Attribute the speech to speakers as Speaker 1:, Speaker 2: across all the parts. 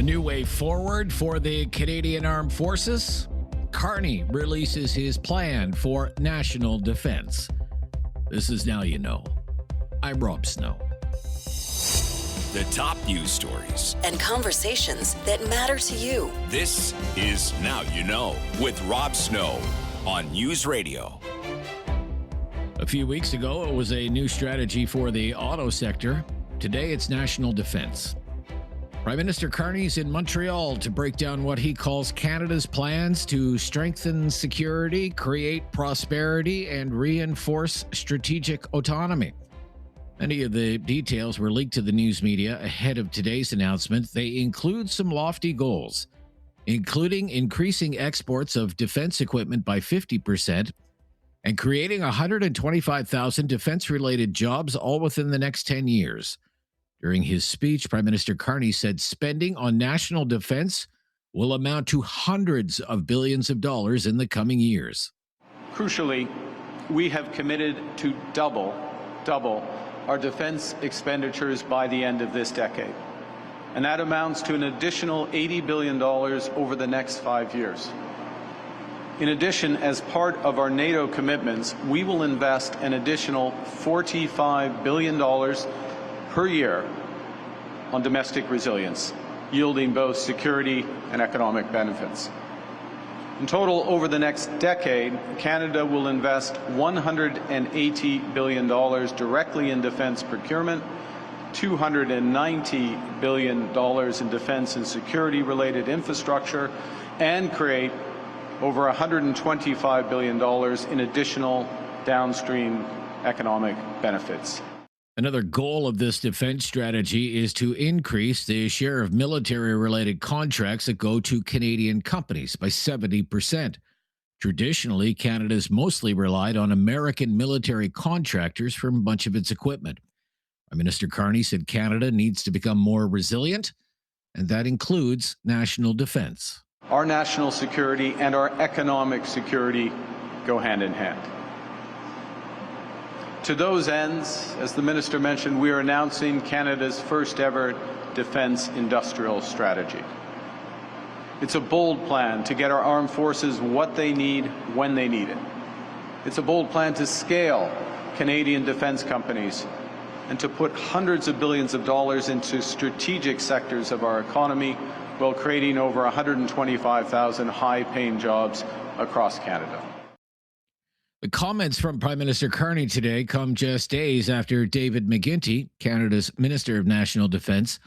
Speaker 1: new way forward for the Canadian Armed Forces? Carney releases his plan for national defense. This is Now You Know. I'm Rob Snow.
Speaker 2: The top news stories
Speaker 3: and conversations that matter to you.
Speaker 2: This is Now You Know with Rob Snow on News Radio.
Speaker 1: A few weeks ago, it was a new strategy for the auto sector. Today, it's national defense. Prime Minister Carney's in Montreal to break down what he calls Canada's plans to strengthen security, create prosperity, and reinforce strategic autonomy. Many of the details were leaked to the news media ahead of today's announcement. They include some lofty goals, including increasing exports of defense equipment by 50% and creating 125,000 defense-related jobs all within the next 10 years. During his speech, Prime Minister Carney said spending on national defense will amount to hundreds of billions of dollars in the coming years.
Speaker 4: Crucially, we have committed to double our defense expenditures by the end of this decade. And that amounts to an additional $80 billion over the next 5 years. In addition, as part of our NATO commitments, we will invest an additional $45 billion per year on domestic resilience, yielding both security and economic benefits. In total, over the next decade, Canada will invest $180 billion directly in defense procurement, $290 billion in defense and security-related infrastructure, and create over $125 billion in additional downstream economic benefits.
Speaker 1: Another goal of this defense strategy is to increase the share of military-related contracts that go to Canadian companies by 70%. Traditionally, Canada's mostly relied on American military contractors for much of its equipment. Prime Minister Carney said Canada needs to become more resilient, and that includes national defense.
Speaker 4: Our national security and our economic security go hand in hand. To those ends, as the Minister mentioned, we are announcing Canada's first ever defense industrial strategy. It's a bold plan to get our armed forces what they need when they need it. It's a bold plan to scale Canadian defense companies and to put hundreds of billions of dollars into strategic sectors of our economy while creating over 125,000 high-paying jobs across Canada.
Speaker 1: The comments from Prime Minister Carney today come just days after David McGuinty, Canada's Minister of National Defense,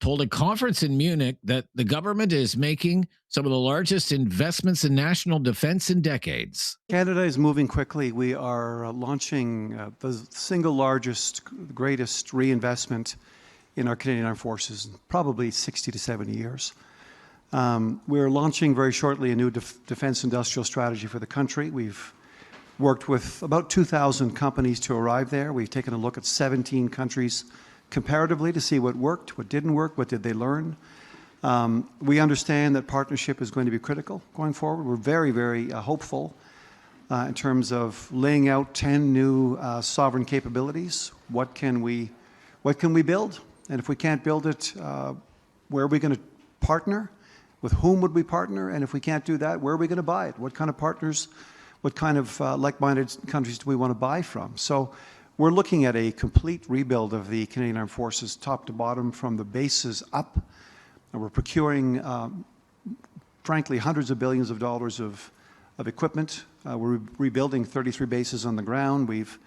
Speaker 1: told a conference in Munich that the government is making some of the largest investments in national defense in decades.
Speaker 5: Canada is moving quickly. We are launching the single largest, greatest reinvestment in our Canadian Armed Forces in probably 60 to 70 years. We're launching very shortly a new defense industrial strategy for the country. We've worked with about 2,000 companies to arrive there. We've taken a look at 17 countries comparatively to see what worked, what didn't work, what did they learn. We understand that partnership is going to be critical going forward. We're very, very hopeful in terms of laying out 10 new sovereign capabilities. What can we build? And if we can't build it, where are we going to partner? With whom would we partner? And if we can't do that, where are we going to buy it? What kind of partners? What kind of like-minded countries do we want to buy from? So we're looking at a complete rebuild of the Canadian Armed Forces, top to bottom, from the bases up. And we're procuring, frankly, hundreds of billions of dollars of equipment. We're rebuilding 33 bases on the ground. We've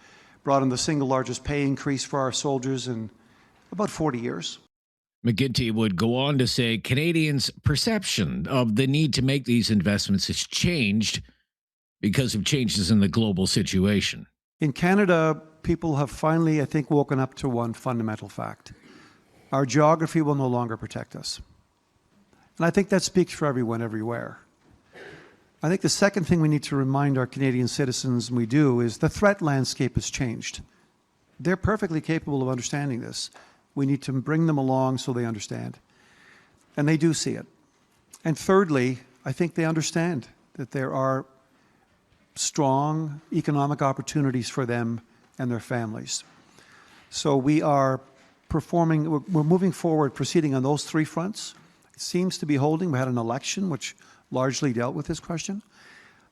Speaker 5: brought in the single largest pay increase for our soldiers in about 40 years.
Speaker 1: McGuinty would go on to say Canadians' perception of the need to make these investments has changed because of changes in the global situation.
Speaker 5: In Canada, people have finally, I think, woken up to one fundamental fact. Our geography will no longer protect us. And I think that speaks for everyone everywhere. I think the second thing we need to remind our Canadian citizens, and we do, is the threat landscape has changed. They're perfectly capable of understanding this. We need to bring them along so they understand. And they do see it. And thirdly, I think they understand that there are strong economic opportunities for them and their families. So we are we're moving forward, proceeding on those three fronts. seems to be holding. We had an election which largely dealt with this question.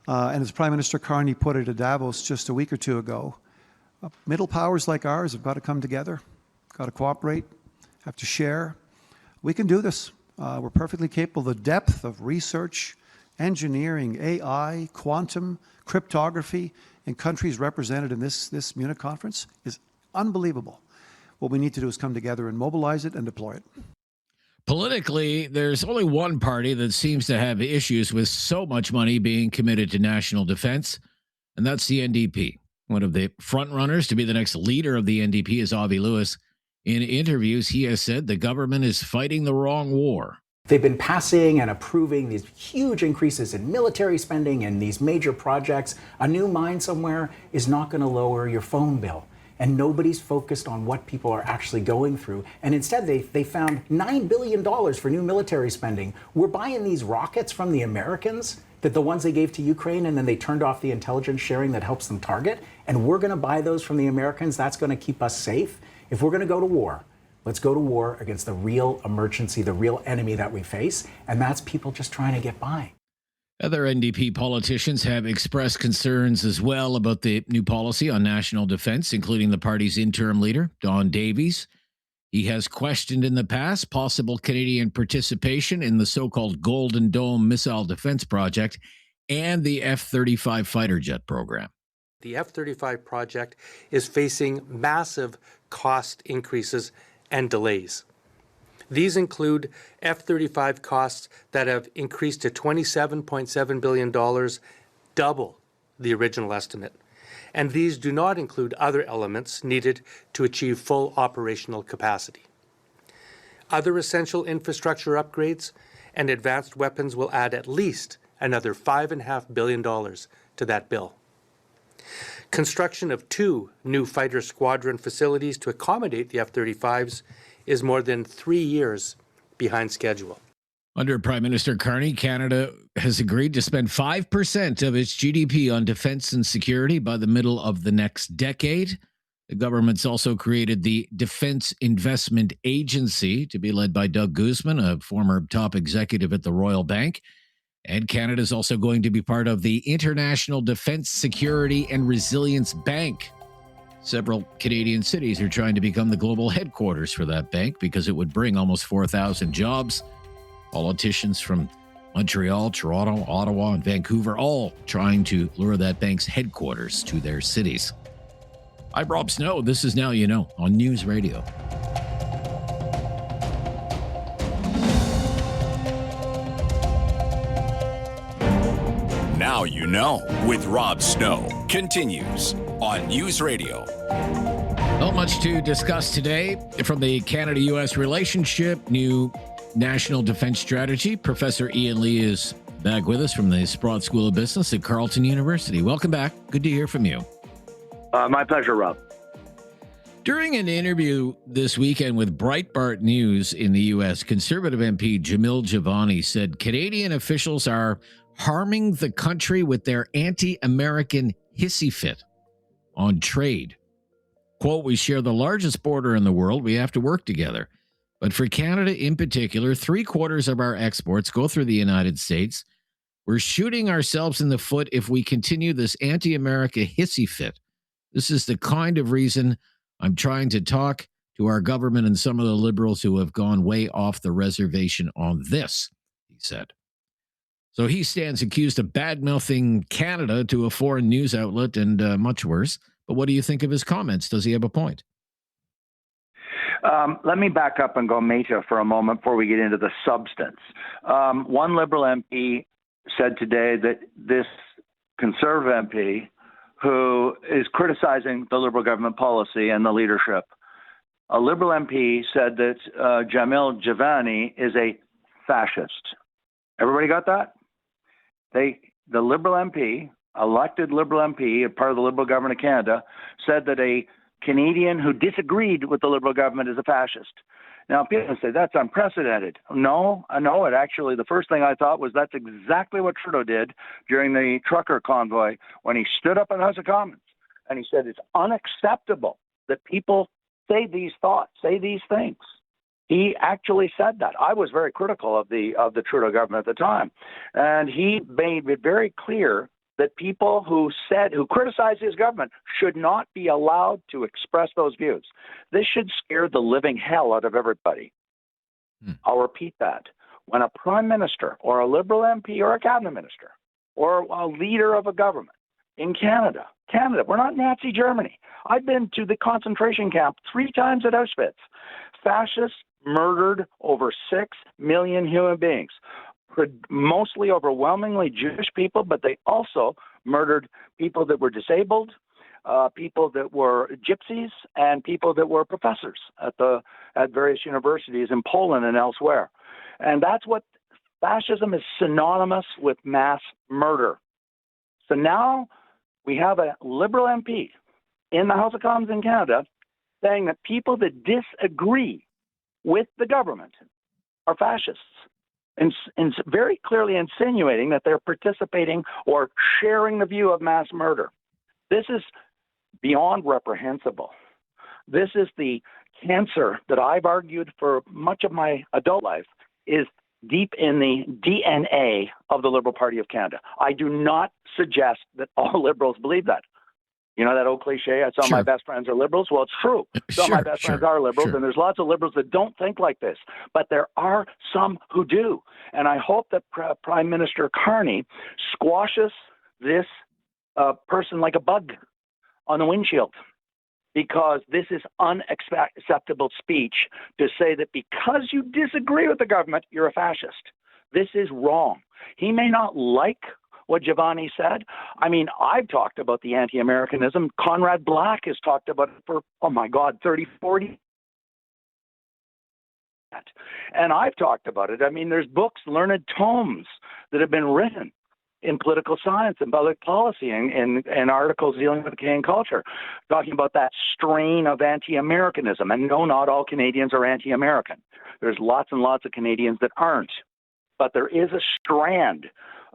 Speaker 5: And as Prime Minister Carney put it at Davos just a week or two ago, middle powers like ours have got to come together, got to cooperate, have to share. We can do this. We're perfectly capable. The depth of research, engineering, AI, quantum, cryptography in countries represented in this Munich conference is unbelievable. What we need to do is come together and mobilize it and deploy it.
Speaker 1: Politically, there's only one party that seems to have issues with so much money being committed to national defense, and that's the NDP. One of the frontrunners to be the next leader of the NDP is Avi Lewis. In interviews, he has said the government is fighting the wrong war.
Speaker 6: They've been passing and approving these huge increases in military spending and these major projects. A new mine somewhere is not going to lower your phone bill. And nobody's focused on what people are actually going through. And instead, they found $9 billion for new military spending. We're buying these rockets from the Americans, that the ones they gave to Ukraine, and then they turned off the intelligence sharing that helps them target. And we're going to buy those from the Americans. That's going to keep us safe. If we're going to go to war, let's go to war against the real emergency, the real enemy that we face. And that's people just trying to get by.
Speaker 1: Other NDP politicians have expressed concerns as well about the new policy on national defense, including the party's interim leader, Don Davies. He has questioned in the past possible Canadian participation in the so-called Golden Dome missile defense project and the F-35 fighter jet program.
Speaker 7: The F-35 project is facing massive cost increases and delays. These include F-35 costs that have increased to $27.7 billion, double the original estimate. And these do not include other elements needed to achieve full operational capacity. Other essential infrastructure upgrades and advanced weapons will add at least another $5.5 billion to that bill. Construction of 2 new fighter squadron facilities to accommodate the F-35s is more than 3 years behind schedule.
Speaker 1: Under Prime Minister Carney, Canada has agreed to spend 5% of its GDP on defense and security by the middle of the next decade. The government's also created the Defense Investment Agency to be led by Doug Guzman, a former top executive at the Royal Bank. And Canada is also going to be part of the International Defense Security and Resilience Bank. Several Canadian cities are trying to become the global headquarters for that bank because it would bring almost 4,000 jobs. Politicians from Montreal, Toronto, Ottawa, and Vancouver all trying to lure that bank's headquarters to their cities. I'm Rob Snow. This is Now You Know on News Radio.
Speaker 2: Now You Know with Rob Snow continues on News Radio.
Speaker 1: Not much to discuss today from the Canada-U.S. relationship, new national defense strategy. Professor Ian Lee is back with us from the Sprott School of Business at Carleton University. Welcome back. Good to hear from you.
Speaker 8: My pleasure, Rob.
Speaker 1: During an interview this weekend with Breitbart News in the U.S., Conservative MP Jamil Javani said Canadian officials are harming the country with their anti-American hissy fit on trade. Quote, we share the largest border in the world. We have to work together. But for Canada in particular, 3/4 of our exports go through the United States. We're shooting ourselves in the foot if we continue this anti-America hissy fit. This is the kind of reason I'm trying to talk to our government and some of the Liberals who have gone way off the reservation on this, he said. So he stands accused of bad-mouthing Canada to a foreign news outlet and much worse. But what do you think of his comments? Does he have a point?
Speaker 8: Let me back up and go meta for a moment before we get into the substance. One Liberal MP said today that this Conservative MP, who is criticizing the Liberal government policy and the leadership, a Liberal MP said that Jamil Javani is a fascist. Everybody got that? The Liberal MP, elected Liberal MP, a part of the Liberal government of Canada, said that a Canadian who disagreed with the Liberal government is a fascist. Now, people say that's unprecedented. No, it actually, the first thing I thought was that's exactly what Trudeau did during the trucker convoy when he stood up in the House of Commons and he said it's unacceptable that people say these thoughts, say these things. He actually said that. I was very critical of the Trudeau government at the time, and he made it very clear that people who criticized his government should not be allowed to express those views. This should scare the living hell out of everybody. I'll repeat that. When a prime minister or a Liberal MP or a cabinet minister or a leader of a government in Canada, we're not Nazi Germany. I've been to the concentration camp 3 times at Auschwitz. Fascists murdered over 6 million human beings, mostly overwhelmingly Jewish people, but they also murdered people that were disabled, people that were gypsies, and people that were professors at various universities in Poland and elsewhere. And that's what fascism is, synonymous with mass murder. So now we have a Liberal MP in the House of Commons in Canada saying that people that disagree with the government are fascists, and very clearly insinuating that they're participating or sharing the view of mass murder. This is beyond reprehensible. This is the cancer that I've argued for much of my adult life is deep in the DNA of the Liberal Party of Canada. I do not suggest that all Liberals believe that. You know that old cliche, some of my best friends are Liberals? Well, it's true. Some of my best friends are Liberals, and there's lots of Liberals that don't think like this. But there are some who do. And I hope that Prime Minister Carney squashes this person like a bug on the windshield, because this is unacceptable speech to say that because you disagree with the government, you're a fascist. This is wrong. He may not like what Giovanni said. I mean, I've talked about the anti-Americanism. Conrad Black has talked about it for, 30, 40. And I've talked about it. I mean, there's books, learned tomes that have been written in political science and public policy and articles dealing with Canadian culture, talking about that strain of anti-Americanism. And no, not all Canadians are anti-American. There's lots and lots of Canadians that aren't. But there is a strand,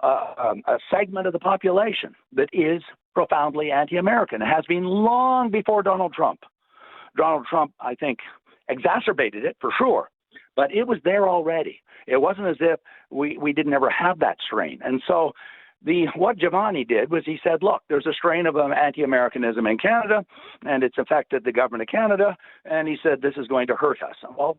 Speaker 8: a segment of the population that is profoundly anti-American. It has been long before Donald Trump. Donald Trump, I think, exacerbated it for sure, but it was there already. It wasn't as if we didn't ever have that strain. And so what Giovanni did was he said, look, there's a strain of anti-Americanism in Canada, and it's affected the government of Canada, and he said this is going to hurt us. Well,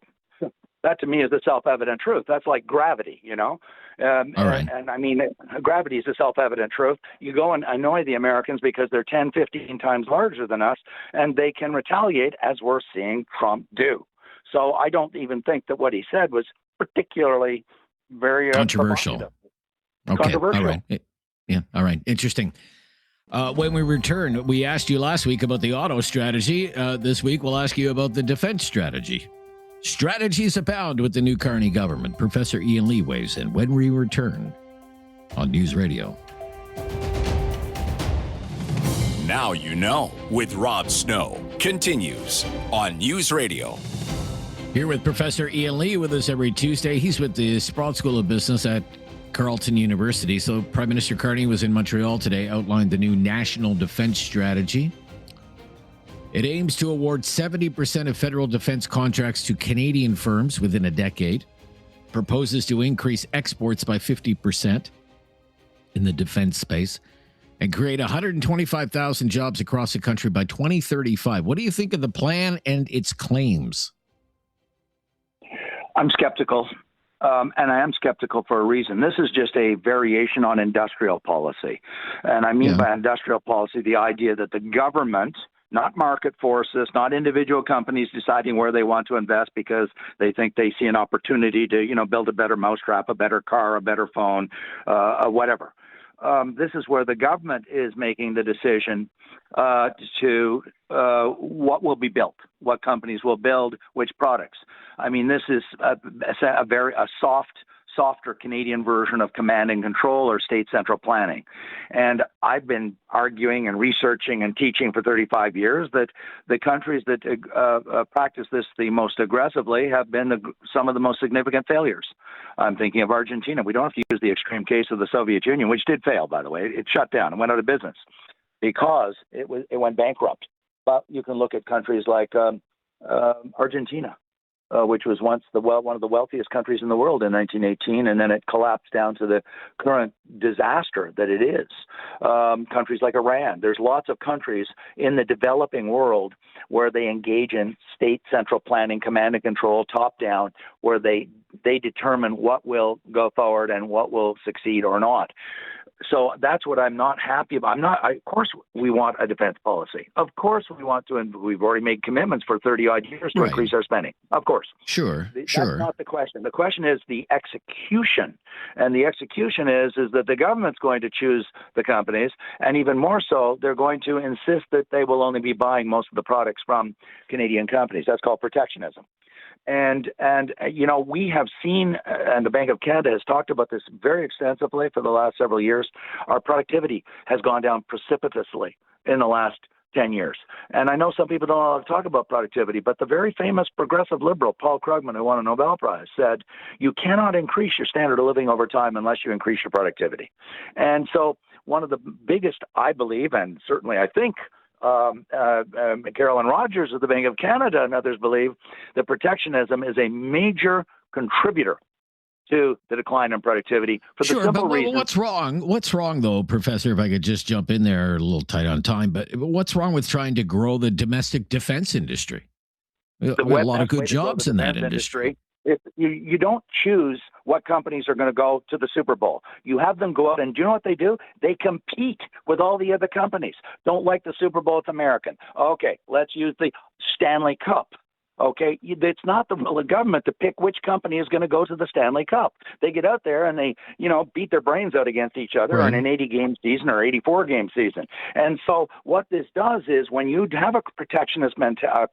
Speaker 8: that to me is the self-evident truth. That's like gravity, you know.
Speaker 1: All right.
Speaker 8: And I mean, gravity is a self-evident truth. You go and annoy the Americans because they're 10, 15 times larger than us, and they can retaliate, as we're seeing Trump do. So I don't even think that what he said was particularly very
Speaker 1: controversial. Okay.
Speaker 8: Controversial.
Speaker 1: All right. Yeah. All right. Interesting. When we return, we asked you last week about the auto strategy. This week, we'll ask you about the defense strategy. Strategies abound with the new Carney government. Professor Ian Lee weighs in when we return on News Radio.
Speaker 2: Now you know with Rob Snow continues on News Radio.
Speaker 1: Here with Professor Ian Lee with us every Tuesday. He's with the Sprott School of Business at Carleton University. So Prime Minister Carney was in Montreal today, outlined the new national defense strategy. It aims to award 70% of federal defense contracts to Canadian firms within a decade, proposes to increase exports by 50% in the defense space, and create 125,000 jobs across the country by 2035. What do you think of the plan and its claims?
Speaker 8: I'm skeptical, and I am skeptical for a reason. This is just a variation on industrial policy. And I mean by industrial policy, the idea that the government, not market forces, not individual companies deciding where they want to invest because they think they see an opportunity to, build a better mousetrap, a better car, a better phone, whatever. This is where the government is making the decision to what will be built, what companies will build, which products. I mean, this is a softer Canadian version of command and control or state central planning. And I've been arguing and researching and teaching for 35 years that the countries that practice this the most aggressively have been some of the most significant failures. I'm thinking of Argentina. We don't have to use the extreme case of the Soviet Union, which did fail, by the way. It shut down and went out of business because it went bankrupt. But you can look at countries like Argentina. which was once one of the wealthiest countries in the world in 1918, and then it collapsed down to the current disaster that it is. Countries like Iran. There's lots of countries in the developing world where they engage in state central planning, command and control, top down, where they determine what will go forward and what will succeed or not. So that's what I'm not happy about. Of course, we want a defense policy. Of course, we want to, and we've already made commitments for 30-odd years to increase our spending. Of course.
Speaker 1: Sure.
Speaker 8: That's not the question. The question is the execution. And the execution is that the government's going to choose the companies, and even more so, they're going to insist that they will only be buying most of the products from Canadian companies. That's called protectionism. And we have seen, and the Bank of Canada has talked about this very extensively for the last several years, our productivity has gone down precipitously in the last 10 years. And I know some people don't want to talk about productivity, but the very famous progressive liberal, Paul Krugman, who won a Nobel Prize, said, you cannot increase your standard of living over time unless you increase your productivity. And so one of the biggest, I believe, and certainly I think, Carolyn Rogers of the Bank of Canada and others believe that protectionism is a major contributor to the decline in productivity for the simple reason.
Speaker 1: What's wrong? What's wrong, though, Professor, if I could just jump in there, a little tight on time, but what's wrong with trying to grow the domestic defense industry? We have a lot of good jobs in that industry.
Speaker 8: If you don't choose what companies are going to go to the Super Bowl. You have them go out, and do you know what they do? They compete with all the other companies. Don't like the Super Bowl, it's American. Okay, let's use the Stanley Cup. Okay, it's not the will of government to pick which company is going to go to the Stanley Cup. They get out there and they, beat their brains out against each other in an 80-game season or 84-game season. And so what this does is when you have a protectionist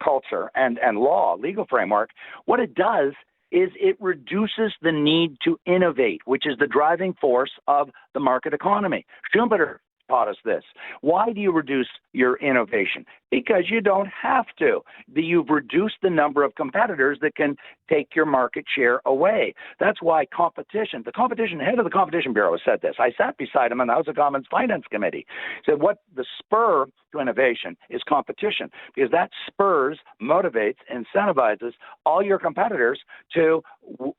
Speaker 8: culture and law, legal framework, what it does is it reduces the need to innovate, which is the driving force of the market economy. Schumpeter taught us this. Why do you reduce your innovation? Because you don't have to. You've reduced the number of competitors that can take your market share away. That's why competition, head of the Competition Bureau said this. I sat beside him in the House of Commons Finance Committee. He said what the spur to innovation is competition, because that spurs, motivates, incentivizes all your competitors to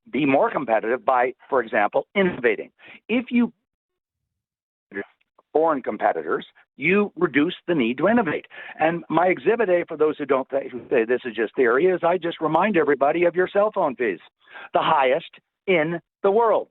Speaker 8: be more competitive by, for example, innovating. If you foreign competitors, you reduce the need to innovate. And my exhibit A, for those who say this is just theory, is I just remind everybody of your cell phone fees, the highest in the world.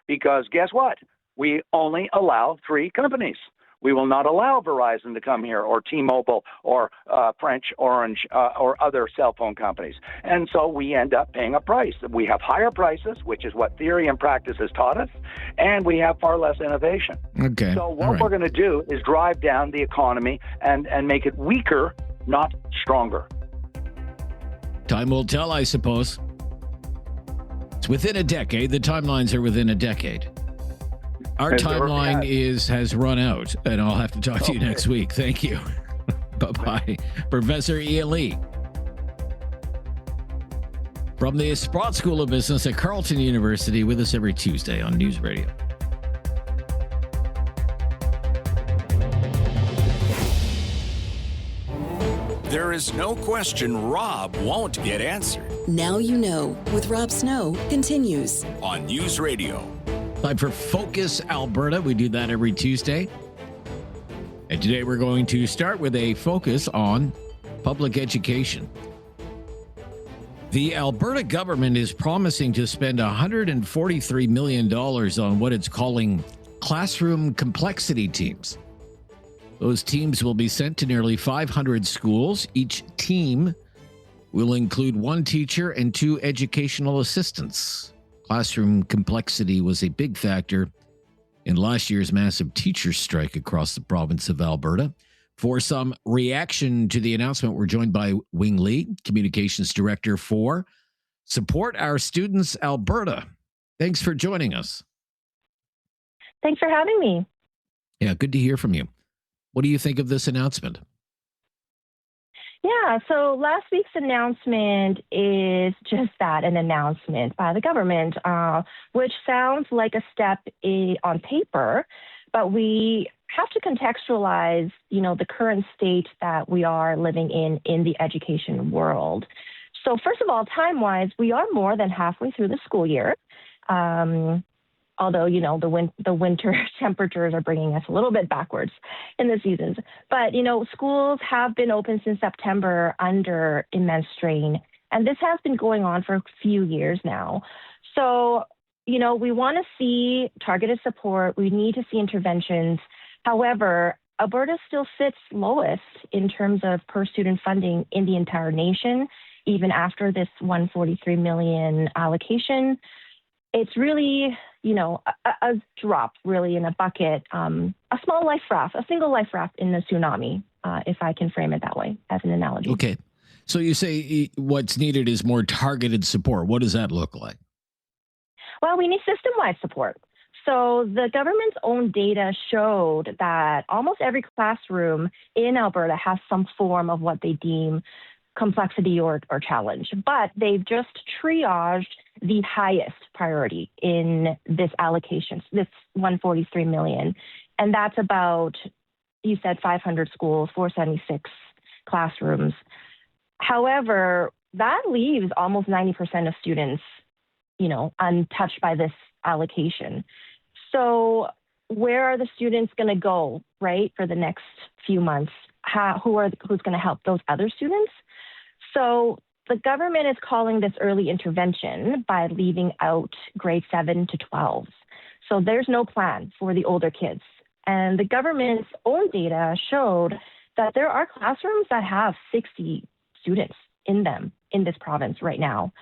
Speaker 8: Because guess what? We only allow 3 companies. We will not allow Verizon to come here, or T-Mobile, or French Orange, or other cell phone companies. And so we end up paying a price. We have higher prices, which is what theory and practice has taught us, and we have far less innovation.
Speaker 1: Okay.
Speaker 8: So what we're going to do is drive down the economy and make it weaker, not stronger.
Speaker 1: Time will tell, I suppose. It's within a decade. The timelines are within a decade. Our timeline has run out, and I'll have to talk to you next week. Thank you. Bye-bye. Professor Ian Lee from the Sprott School of Business at Carleton University, with us every Tuesday on News Radio.
Speaker 2: There is no question Rob won't get answered.
Speaker 3: Now You Know with Rob Snow continues
Speaker 2: On News Radio.
Speaker 1: Time for Focus Alberta. We do that every Tuesday. And today we're going to start with a focus on public education. The Alberta government is promising to spend $143 million on what it's calling classroom complexity teams. Those teams will be sent to nearly 500 schools. Each team will include 1 teacher and 2 educational assistants. Classroom complexity was a big factor in last year's massive teacher strike across the province of Alberta. For some reaction to the announcement, we're joined by Wing Lee, Communications Director for Support Our Students Alberta. Thanks for joining us.
Speaker 9: Thanks for having me.
Speaker 1: Yeah, good to hear from you. What do you think of this announcement?
Speaker 9: Yeah, so last week's announcement is just that, an announcement by the government, which sounds like a step on paper, but we have to contextualize, the current state that we are living in the education world. So first of all, time-wise, we are more than halfway through the school year. Although, the winter temperatures are bringing us a little bit backwards in the seasons. But, schools have been open since September under immense strain. And this has been going on for a few years now. So, we want to see targeted support. We need to see interventions. However, Alberta still sits lowest in terms of per student funding in the entire nation, even after this $143 million allocation. It's really, a drop really in a bucket, a small life raft, a single life raft in the tsunami, if I can frame it that way as an analogy.
Speaker 1: Okay. So you say what's needed is more targeted support. What does that look like?
Speaker 9: Well, we need system-wide support. So the government's own data showed that almost every classroom in Alberta has some form of what they deem complexity or challenge, but they've just triaged the highest priority in this allocation, this $143 million. And that's about, you said 500 schools, 476 classrooms. However, that leaves almost 90% of students, untouched by this allocation. So where are the students going to go, right, for the next few months? Who's going to help those other students? So the government is calling this early intervention by leaving out grade 7 to 12. So there's no plan for the older kids. And the government's own data showed that there are classrooms that have 60 students in them in this province right now.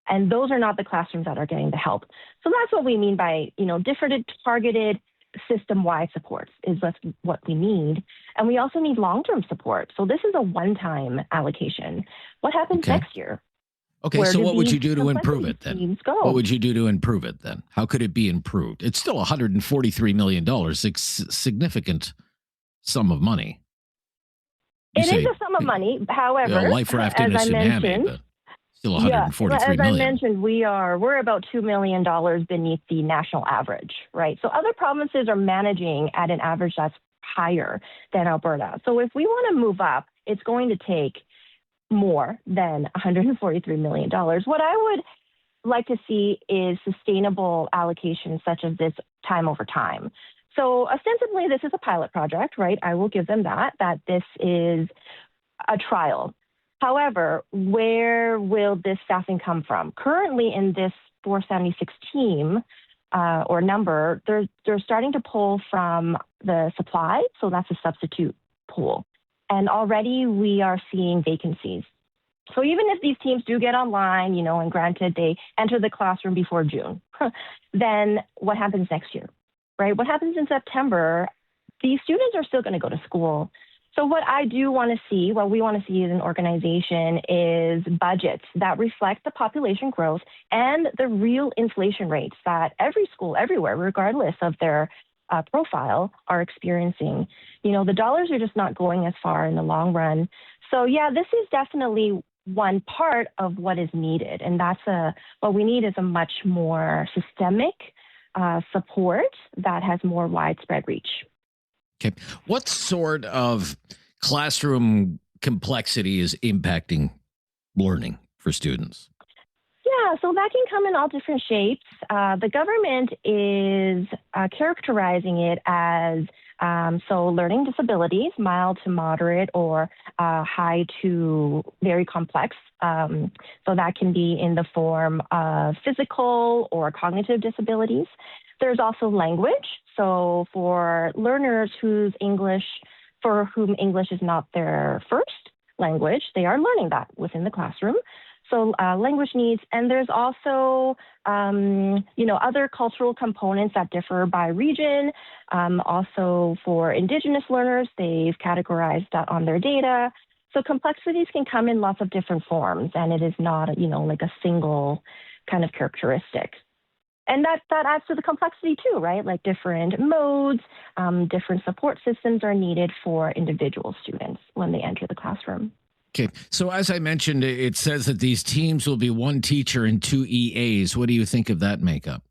Speaker 9: And those are not the classrooms that are getting the help. So that's what we mean by, different targeted system-wide supports is what we need. And we also need long-term support. So this is a one-time allocation. What happens next year?
Speaker 1: Okay, so what would you do to improve it then? What would you do to improve it then? How could it be improved? It's still $143 million, significant sum of money.
Speaker 9: It is a sum of money. However,
Speaker 1: life raft in a tsunami, but still $143 million.
Speaker 9: As I mentioned, we're about $2 million beneath the national average, right? So other provinces are managing at an average that's higher than Alberta. So if we want to move up, it's going to take more than $143 million. What I would like to see is sustainable allocations such as this time over time. So ostensibly, this is a pilot project, right? I will give them that this is a trial. However, where will this staffing come from? Currently in this 476 team or number, they're starting to pull from the supply, so that's a substitute pool. And already we are seeing vacancies. So even if these teams do get online, and granted they enter the classroom before June, then what happens next year, right? What happens in September? These students are still going to go to school. So what we want to see as an organization is budgets that reflect the population growth and the real inflation rates that every school everywhere, regardless of their profile, are experiencing. The dollars are just not going as far in the long run. So yeah, this is definitely one part of what is needed. And what we need is a much more systemic support that has more widespread reach.
Speaker 1: Okay. What sort of classroom complexity is impacting learning for students?
Speaker 9: Yeah, so that can come in all different shapes. The government is characterizing it as learning disabilities, mild to moderate or high to very complex. So that can be in the form of physical or cognitive disabilities. There's also language. So for learners for whom English is not their first language, they are learning that within the classroom. So language needs, and there's also, other cultural components that differ by region. Also for Indigenous learners, they've categorized that on their data. So complexities can come in lots of different forms, and it is not, like a single kind of characteristic. And that adds to the complexity too, right? Like different modes, different support systems are needed for individual students when they enter the classroom.
Speaker 1: Okay. So as I mentioned, it says that these teams will be one teacher and two EAs. What do you think of that makeup?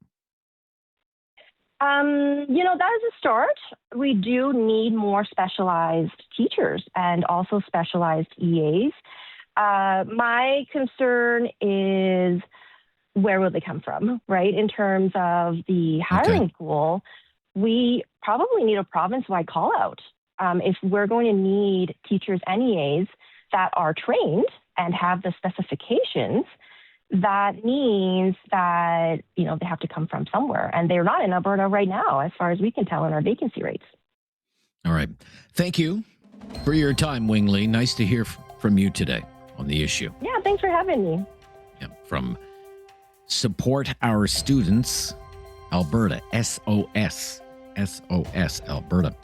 Speaker 9: That is a start. We do need more specialized teachers and also specialized EAs. My concern is where will they come from, right? In terms of the hiring pool, we probably need a province-wide call-out. If we're going to need teachers anyways that are trained and have the specifications, that means that, they have to come from somewhere. And they're not in Alberta right now, as far as we can tell in our vacancy rates.
Speaker 1: All right. Thank you for your time, Wing Lee. Nice to hear from you today on the issue.
Speaker 9: Yeah, thanks for having me.
Speaker 1: Yeah, from Support Our Students, Alberta, SOS Alberta.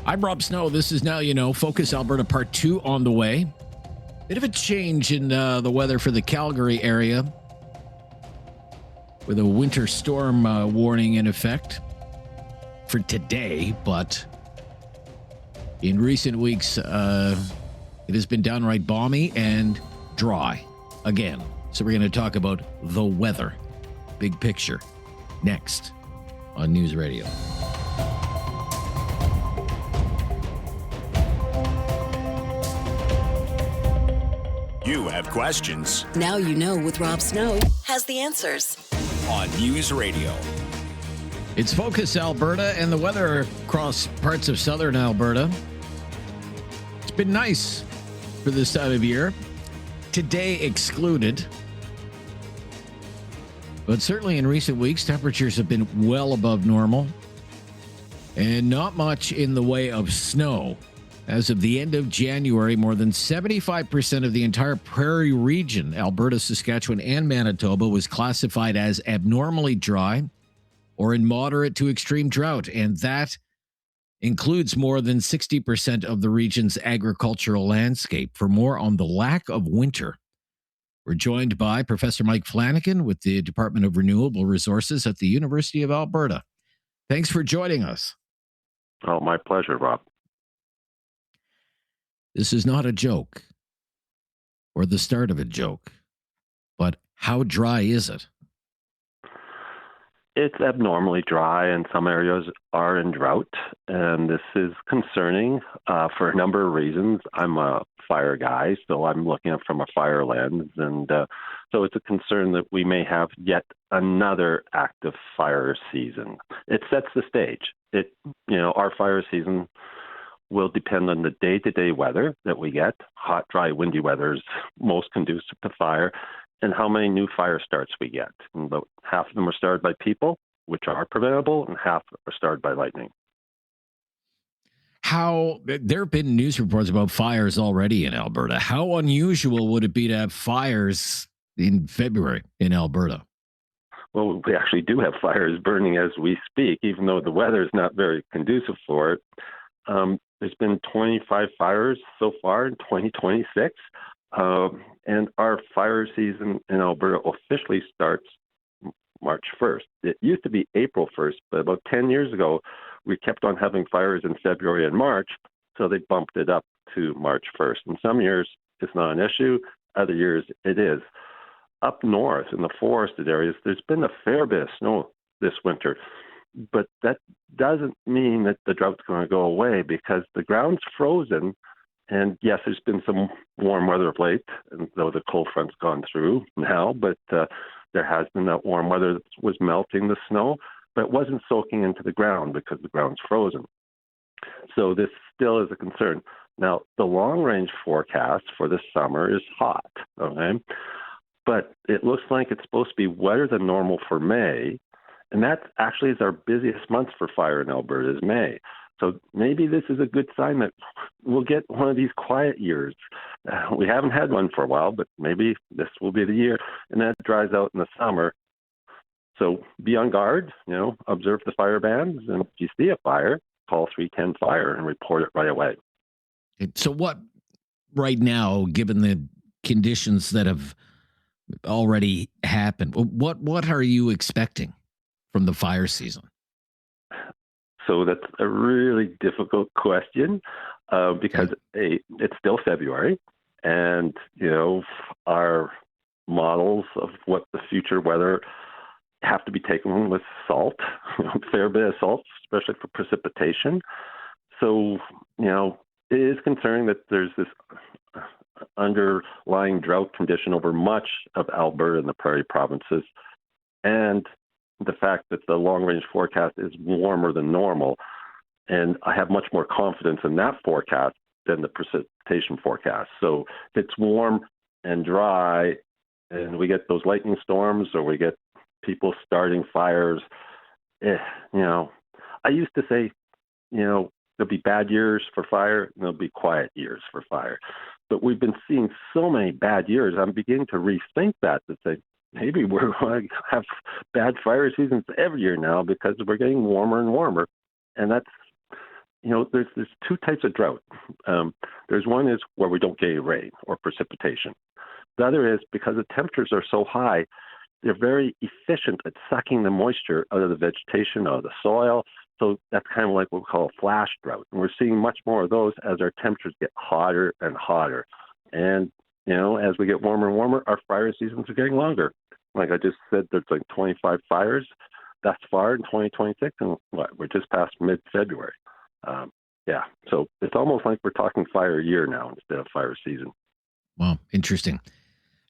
Speaker 1: I'm Rob Snow. This is Now You Know, Focus Alberta Part 2 on the way. Bit of a change in the weather for the Calgary area with a winter storm warning in effect for today, but in recent weeks, it has been downright balmy and dry again. So we're going to talk about the weather, big picture, next on News Radio.
Speaker 2: You have questions
Speaker 3: Now You Know with Rob Snow has the answers.
Speaker 2: on News Radio.
Speaker 1: It's Focus Alberta and the weather across parts of southern Alberta. It's been nice for this time of year, today excluded. But certainly in recent weeks, temperatures have been well above normal and not much in the way of snow. As of the end of January, more than 75% of the entire prairie region, Alberta, Saskatchewan, and Manitoba, was classified as abnormally dry or in moderate to extreme drought. And that includes more than 60% of the region's agricultural landscape. For more on the lack of winter, we're joined by Professor Mike Flannigan with the Department of Renewable Resources at the University of Alberta. Thanks for joining us.
Speaker 10: Oh, my pleasure, Rob.
Speaker 1: This is not a joke or the start of a joke, but how dry is it?
Speaker 10: It's abnormally dry, and some areas are in drought, and this is concerning for a number of reasons. I'm a fire guy, so I'm looking at it from a fire lens, and so it's a concern that we may have yet another active fire season. It sets the stage. Our fire season will depend on the day-to-day weather that we get. Hot, dry, windy weather is most conducive to fire, and how many new fire starts we get. And about half of them are started by people, which are preventable, and half are started by lightning.
Speaker 1: There have been news reports about fires already in Alberta. How unusual would it be to have fires in February in Alberta?
Speaker 10: Well, we actually do have fires burning as we speak, even though the weather is not very conducive for it. There's been 25 fires so far in 2026, and our fire season in Alberta officially starts March 1st. It used to be April 1st, but about 10 years ago, we kept on having fires in February and March, so they bumped it up to March 1st. In some years, it's not an issue. Other years, it is. Up north in the forested areas, there's been a fair bit of snow this winter. But that doesn't mean that the drought's going to go away because the ground's frozen. And yes, there's been some warm weather of late, and though the cold front's gone through now, but there has been that warm weather that was melting the snow, but it wasn't soaking into the ground because the ground's frozen. So this still is a concern. Now, the long-range forecast for this summer is hot, okay? But it looks like it's supposed to be wetter than normal for May. And that actually is our busiest month for fire in Alberta is May. So maybe this is a good sign that we'll get one of these quiet years. We haven't had one for a while, but maybe this will be the year. And that dries out in the summer. So be on guard, observe the fire bands. And if you see a fire, call 310-FIRE and report it right away.
Speaker 1: So what right now, given the conditions that have already happened, what are you expecting from the fire season?
Speaker 10: So that's a really difficult question because it's still February, and our models of what the future weather have to be taken with salt, a fair bit of salt, especially for precipitation. So it is concerning that there's this underlying drought condition over much of Alberta and the Prairie provinces, and the fact that the long-range forecast is warmer than normal. And I have much more confidence in that forecast than the precipitation forecast. So if it's warm and dry and we get those lightning storms or we get people starting fires, I used to say, there'll be bad years for fire and there'll be quiet years for fire. But we've been seeing so many bad years, I'm beginning to rethink that, to say, maybe we're going to have bad fire seasons every year now because we're getting warmer and warmer. And that's, there's two types of drought. There's one is where we don't get any rain or precipitation. The other is because the temperatures are so high, they're very efficient at sucking the moisture out of the vegetation, out of the soil. So that's kind of like what we call a flash drought. And we're seeing much more of those as our temperatures get hotter and hotter. And, as we get warmer and warmer, our fire seasons are getting longer. Like I just said, there's like 25 fires thus far in 2026, and we're just past mid-February. So it's almost like we're talking fire year now instead of fire season.
Speaker 1: Wow, interesting.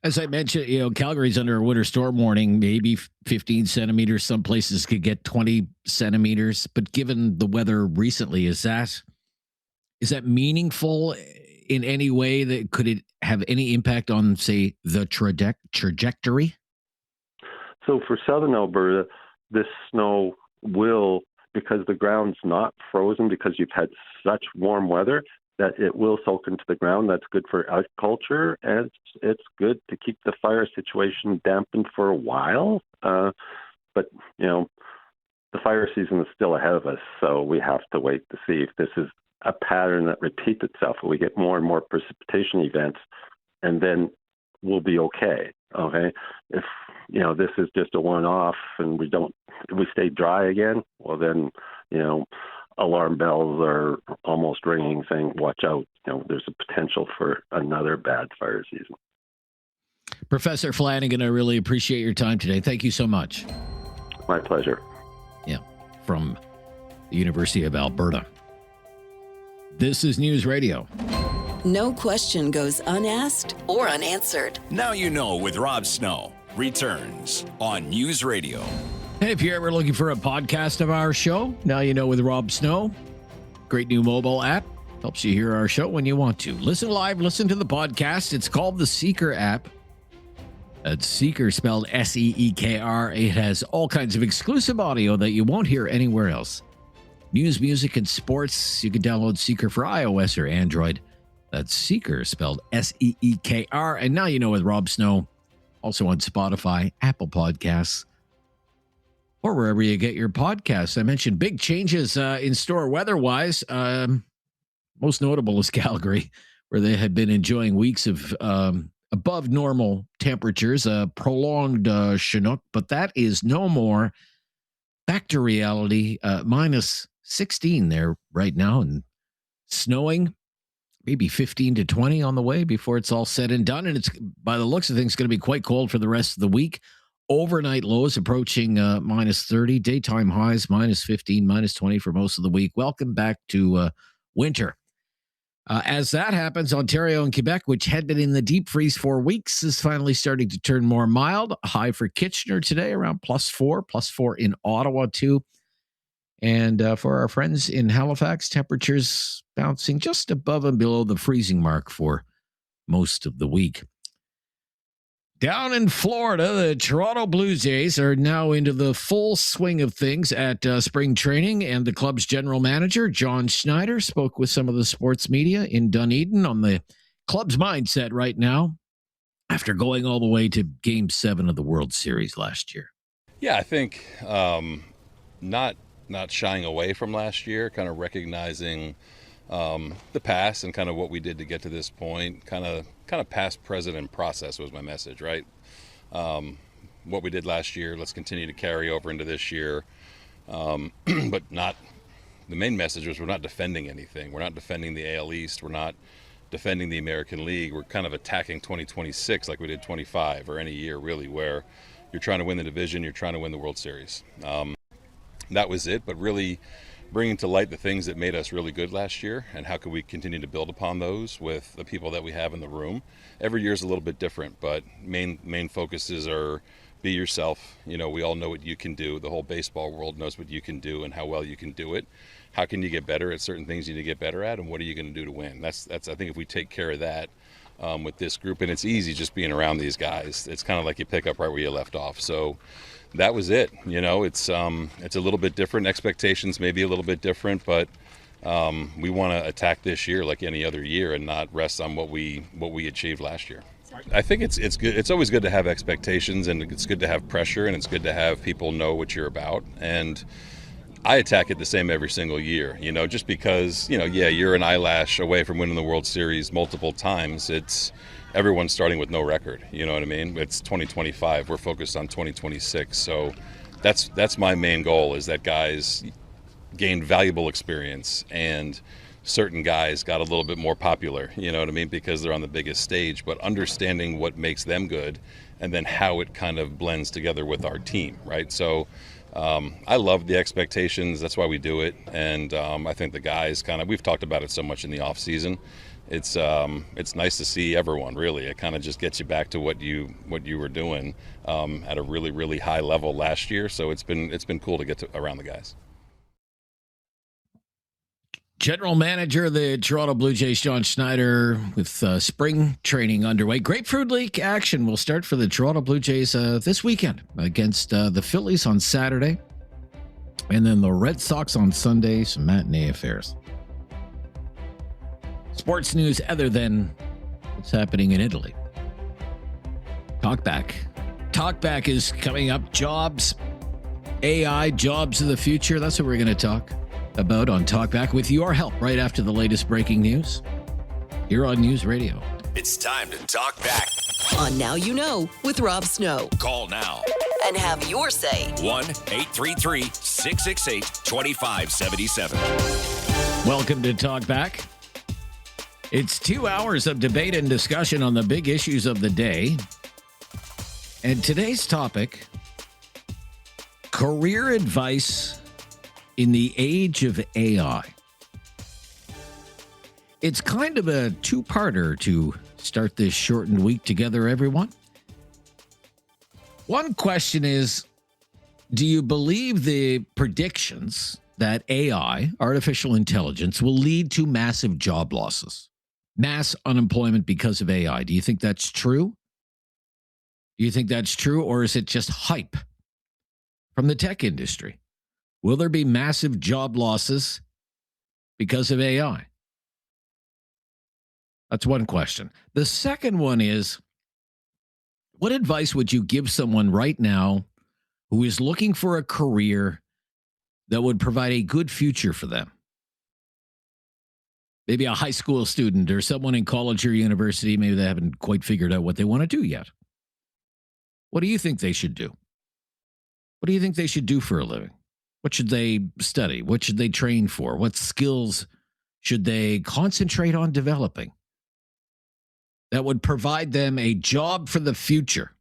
Speaker 1: As I mentioned, Calgary's under a winter storm warning, maybe 15 centimeters. Some places could get 20 centimeters. But given the weather recently, is that meaningful in any way? That could it have any impact on, say, the trajectory?
Speaker 10: So for southern Alberta, this snow will, because the ground's not frozen, because you've had such warm weather, that it will soak into the ground. That's good for agriculture, and it's good to keep the fire situation dampened for a while. But, the fire season is still ahead of us, so we have to wait to see if this is a pattern that repeats itself. We get more and more precipitation events, and then we'll be okay. If, this is just a one-off and we stay dry again, well then, alarm bells are almost ringing saying, watch out, there's a potential for another bad fire season.
Speaker 1: Professor Flannigan, I really appreciate your time today. Thank you so much.
Speaker 10: My pleasure.
Speaker 1: Yeah, from the University of Alberta. This is News Radio.
Speaker 3: No question goes unasked or unanswered.
Speaker 2: Now You Know with Rob Snow returns on News Radio.
Speaker 1: Hey, if you're ever looking for a podcast of our show, Now You Know with Rob Snow, great new mobile app. Helps you hear our show when you want to. Listen live, listen to the podcast. It's called the Seeker app. That's Seeker spelled Seekr. It has all kinds of exclusive audio that you won't hear anywhere else. News, music, and sports. You can download Seeker for iOS or Android. That's Seeker spelled Seekr. And Now You Know with Rob Snow. Also on Spotify, Apple Podcasts, or wherever you get your podcasts. I mentioned big changes in store weather-wise. Most notable is Calgary, where they had been enjoying weeks of above normal temperatures, prolonged Chinook, but that is no more. Back to reality, minus 16 there right now, and snowing, maybe 15 to 20 on the way before it's all said and done. And it's, by the looks of things, going to be quite cold for the rest of the week. Overnight lows approaching minus 30, daytime highs minus 15, minus 20 for most of the week. Welcome back to winter. As that happens, Ontario and Quebec, which had been in the deep freeze for weeks, is finally starting to turn more mild. High for Kitchener today, around +4 in Ottawa too. And for our friends in Halifax, temperatures bouncing just above and below the freezing mark for most of the week. Down in Florida, the Toronto Blue Jays are now into the full swing of things at spring training, and the club's general manager, John Schneider, spoke with some of the sports media in Dunedin on the club's mindset right now after going all the way to Game 7 of the World Series last year.
Speaker 11: Yeah, I think not shying away from last year, kind of recognizing the past and kind of what we did to get to this point, kind of past, present, and process was my message, right? What we did last year, let's continue to carry over into this year, but not. The main message was we're not defending anything. We're not defending the AL East. We're not defending the American League. We're kind of attacking 2026 like we did 25 or any year really, where you're trying to win the division, you're trying to win the World Series. That was it, but really bringing to light the things that made us really good last year and how can we continue to build upon those with the people that we have in the room. Every year is a little bit different, but main focuses are be yourself. You know, we all know what you can do. The whole baseball world knows what you can do and how well you can do it. How can you get better at certain things you need to get better at, and what are you going to do to win? That's I think if we take care of that with this group, and it's easy just being around these guys. It's kind of like you pick up right where you left off. So that was it. You know, it's a little bit different. Expectations maybe a little bit different, but we want to attack this year like any other year and not rest on what we achieved last year. I think it's good. It's always good to have expectations, and it's good to have pressure, and it's good to have people know what you're about. And I attack it the same every single year, you know, just because, you know, yeah, you're an eyelash away from winning the World Series multiple times. It's everyone's starting with no record. You know what I mean? It's 2025. We're focused on 2026. So that's my main goal, is that guys gained valuable experience and certain guys got a little bit more popular, you know what I mean, because they're on the biggest stage, but understanding what makes them good and then how it kind of blends together with our team, right? So I love the expectations. That's why we do it. And I think the guys we've talked about it so much in the off season. It's nice to see everyone, really. It kind of just gets you back to what you were doing at a really, really high level last year. So it's been cool to get around the guys.
Speaker 1: General Manager of the Toronto Blue Jays, John Schneider, with spring training underway. Grapefruit League action will start for the Toronto Blue Jays this weekend against the Phillies on Saturday, and then the Red Sox on Sunday. Some matinee affairs. Sports news other than what's happening in Italy. Talkback. Talkback is coming up. Jobs, AI, jobs of the future. That's what we're going to talk about on Talkback with your help right after the latest breaking news here on News Radio.
Speaker 2: It's time to talk back
Speaker 3: On Now You Know with Rob Snow.
Speaker 2: Call now.
Speaker 3: And have your say.
Speaker 2: 1-833-668-2577.
Speaker 1: Welcome to Talkback. It's 2 hours of debate and discussion on the big issues of the day. And today's topic, career advice in the age of AI. It's kind of a two-parter to start this shortened week together, everyone. One question is, do you believe the predictions that AI, artificial intelligence, will lead to massive job losses, mass unemployment because of AI? Do you think that's true? Do you think that's true, or is it just hype from the tech industry? Will there be massive job losses because of AI? That's one question. The second one is, what advice would you give someone right now who is looking for a career that would provide a good future for them? Maybe a high school student or someone in college or university, maybe they haven't quite figured out what they want to do yet. What do you think they should do? What do you think they should do for a living? What should they study? What should they train for? What skills should they concentrate on developing that would provide them a job for the future?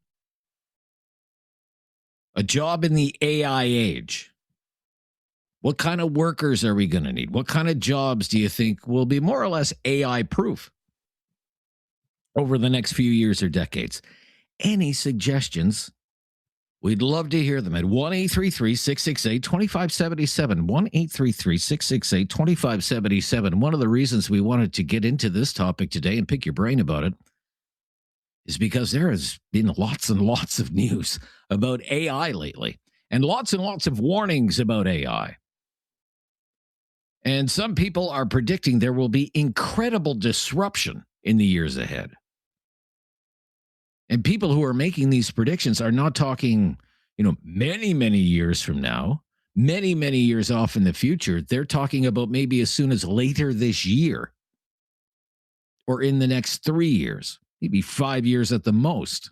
Speaker 1: A job in the AI age. What kind of workers are we going to need? What kind of jobs do you think will be more or less AI proof over the next few years or decades? Any suggestions? We'd love to hear them at 1-833-668-2577. 1-833-668-2577. One of the reasons we wanted to get into this topic today and pick your brain about it is because there has been lots and lots of news about AI lately, and lots of warnings about AI. And some people are predicting there will be incredible disruption in the years ahead. And people who are making these predictions are not talking, many, many years from now, many, many years off in the future. They're talking about maybe as soon as later this year or in the next 3 years, maybe 5 years at the most.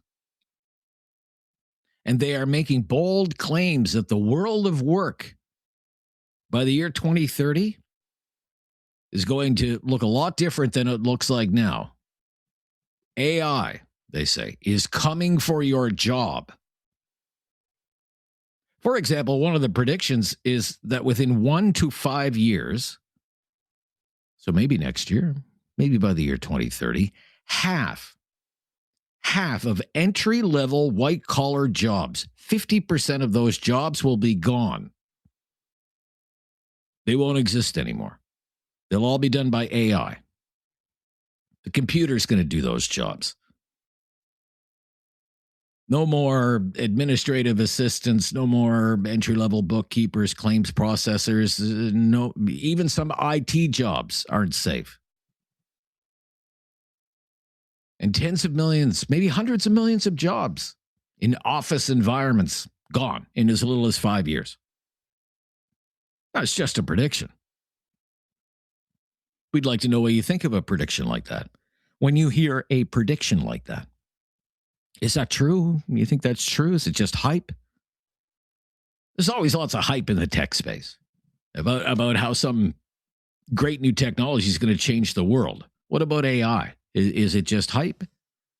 Speaker 1: And they are making bold claims that the world of work by the year 2030 is going to look a lot different than it looks like now. AI, they say, is coming for your job. For example, one of the predictions is that within 1 to 5 years, so maybe next year, maybe by the year 2030, half of entry-level white-collar jobs, 50% of those jobs will be gone. They won't exist anymore. They'll all be done by AI. The computer's going to do those jobs. No more administrative assistants, no more entry-level bookkeepers, claims processors. No, even some IT jobs aren't safe. And tens of millions, maybe hundreds of millions of jobs in office environments gone in as little as 5 years. That's just a prediction. We'd like to know what you think of a prediction like that. When you hear a prediction like that, is that true? You think that's true? Is it just hype? There's always lots of hype in the tech space about how some great new technology is going to change the world. What about AI? Is it just hype?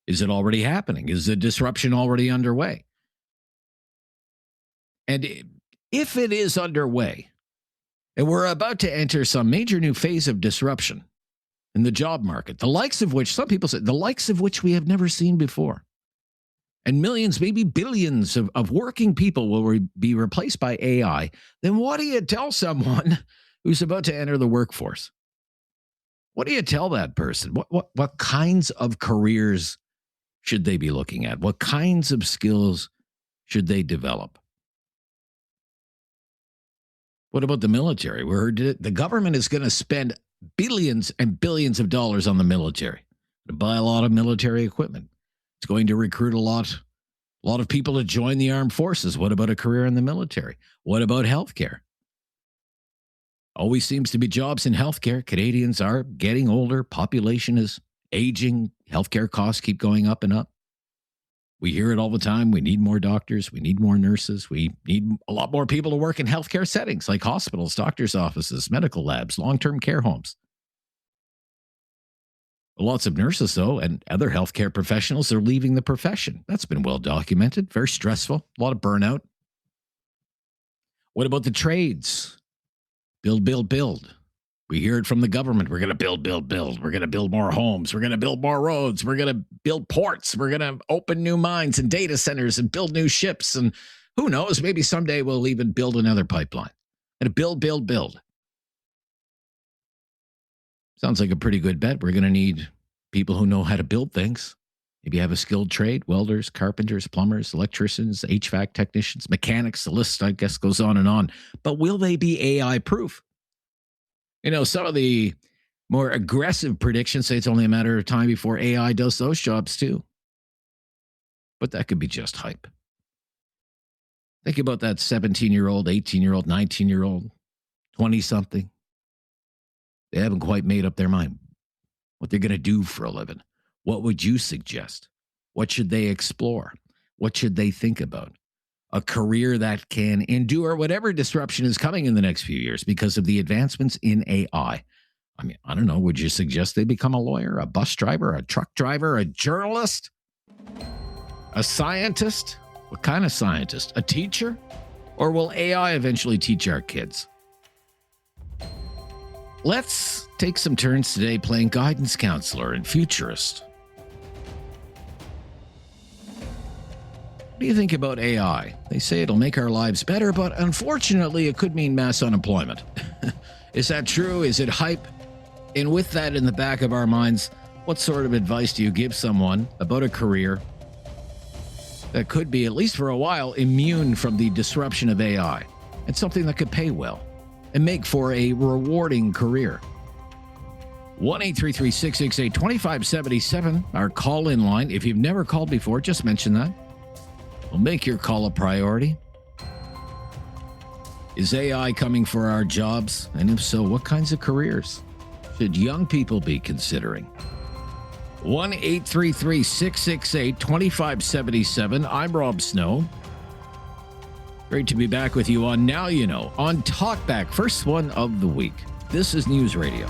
Speaker 1: Is it already happening? Is the disruption already underway? And if it is underway, and we're about to enter some major new phase of disruption in the job market, the likes of which, some people say, the likes of which we have never seen before, and millions, maybe billions of working people will be replaced by AI, then what do you tell someone who's about to enter the workforce? What do you tell that person? What kinds of careers should they be looking at? What kinds of skills should they develop? What about the military? We heard the government is going to spend billions and billions of dollars on the military to buy a lot of military equipment. It's going to recruit a lot of people to join the armed forces. What about a career in the military? What about healthcare? Always seems to be jobs in healthcare. Canadians are getting older. Population is aging. Healthcare costs keep going up and up. We hear it all the time. We need more doctors. We need more nurses. We need a lot more people to work in healthcare settings like hospitals, doctors' offices, medical labs, long-term care homes. Lots of nurses, though, and other healthcare professionals are leaving the profession. That's been well documented. Very stressful. A lot of burnout. What about the trades? Build, build, build. We hear it from the government. We're going to build, build, build. We're going to build more homes. We're going to build more roads. We're going to build ports. We're going to open new mines and data centers and build new ships. And who knows, maybe someday we'll even build another pipeline. And build, build, build. Sounds like a pretty good bet. We're going to need people who know how to build things. Maybe have a skilled trade, welders, carpenters, plumbers, electricians, HVAC technicians, mechanics. The list, I guess, goes on and on. But will they be AI proof? You know, some of the more aggressive predictions say it's only a matter of time before AI does those jobs too. But that could be just hype. Think about that 17-year-old, 18-year-old, 19-year-old, 20-something. They haven't quite made up their mind what they're going to do for a living. What would you suggest? What should they explore? What should they think about? A career that can endure whatever disruption is coming in the next few years because of the advancements in AI. I mean, I don't know. Would you suggest they become a lawyer, a bus driver, a truck driver, a journalist, a scientist? What kind of scientist? A teacher? Or will AI eventually teach our kids? Let's take some turns today playing guidance counselor and futurist. What do you think about AI? They say it'll make our lives better, but unfortunately, it could mean mass unemployment. Is that true? Is it hype? And with that in the back of our minds, what sort of advice do you give someone about a career that could be, at least for a while, immune from the disruption of AI and something that could pay well and make for a rewarding career? 1-833-668-2577, our call-in line. If you've never called before, just mention that. We'll make your call a priority. Is AI coming for our jobs? And if so, what kinds of careers should young people be considering? 1-833-668-2577. I'm Rob Snow. Great to be back with you on Now You Know, on Talkback, first one of the week. This is News Radio.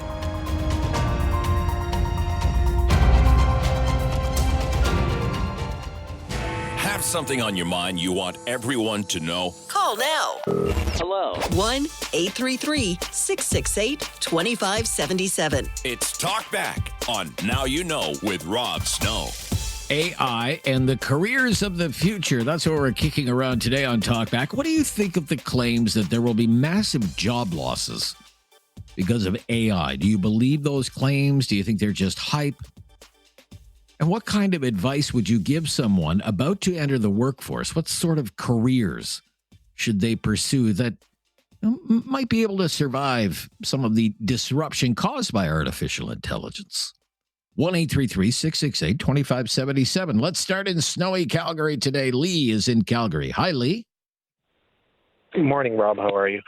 Speaker 2: something on your mind you want everyone to know?
Speaker 3: Call now.
Speaker 12: Hello.
Speaker 3: 1-833-668-2577.
Speaker 2: It's Talkback on Now You Know with Rob Snow.
Speaker 1: AI and the careers of the future. That's what we're kicking around today on Talkback. What do you think of the claims that there will be massive job losses because of AI? Do you believe those claims? Do you think they're just hype? And what kind of advice would you give someone about to enter the workforce? What sort of careers should they pursue that might be able to survive some of the disruption caused by artificial intelligence? 1-833-668-2577. Let's start in snowy Calgary today. Lee is in Calgary. Hi, Lee.
Speaker 12: Good morning, Rob. How are you?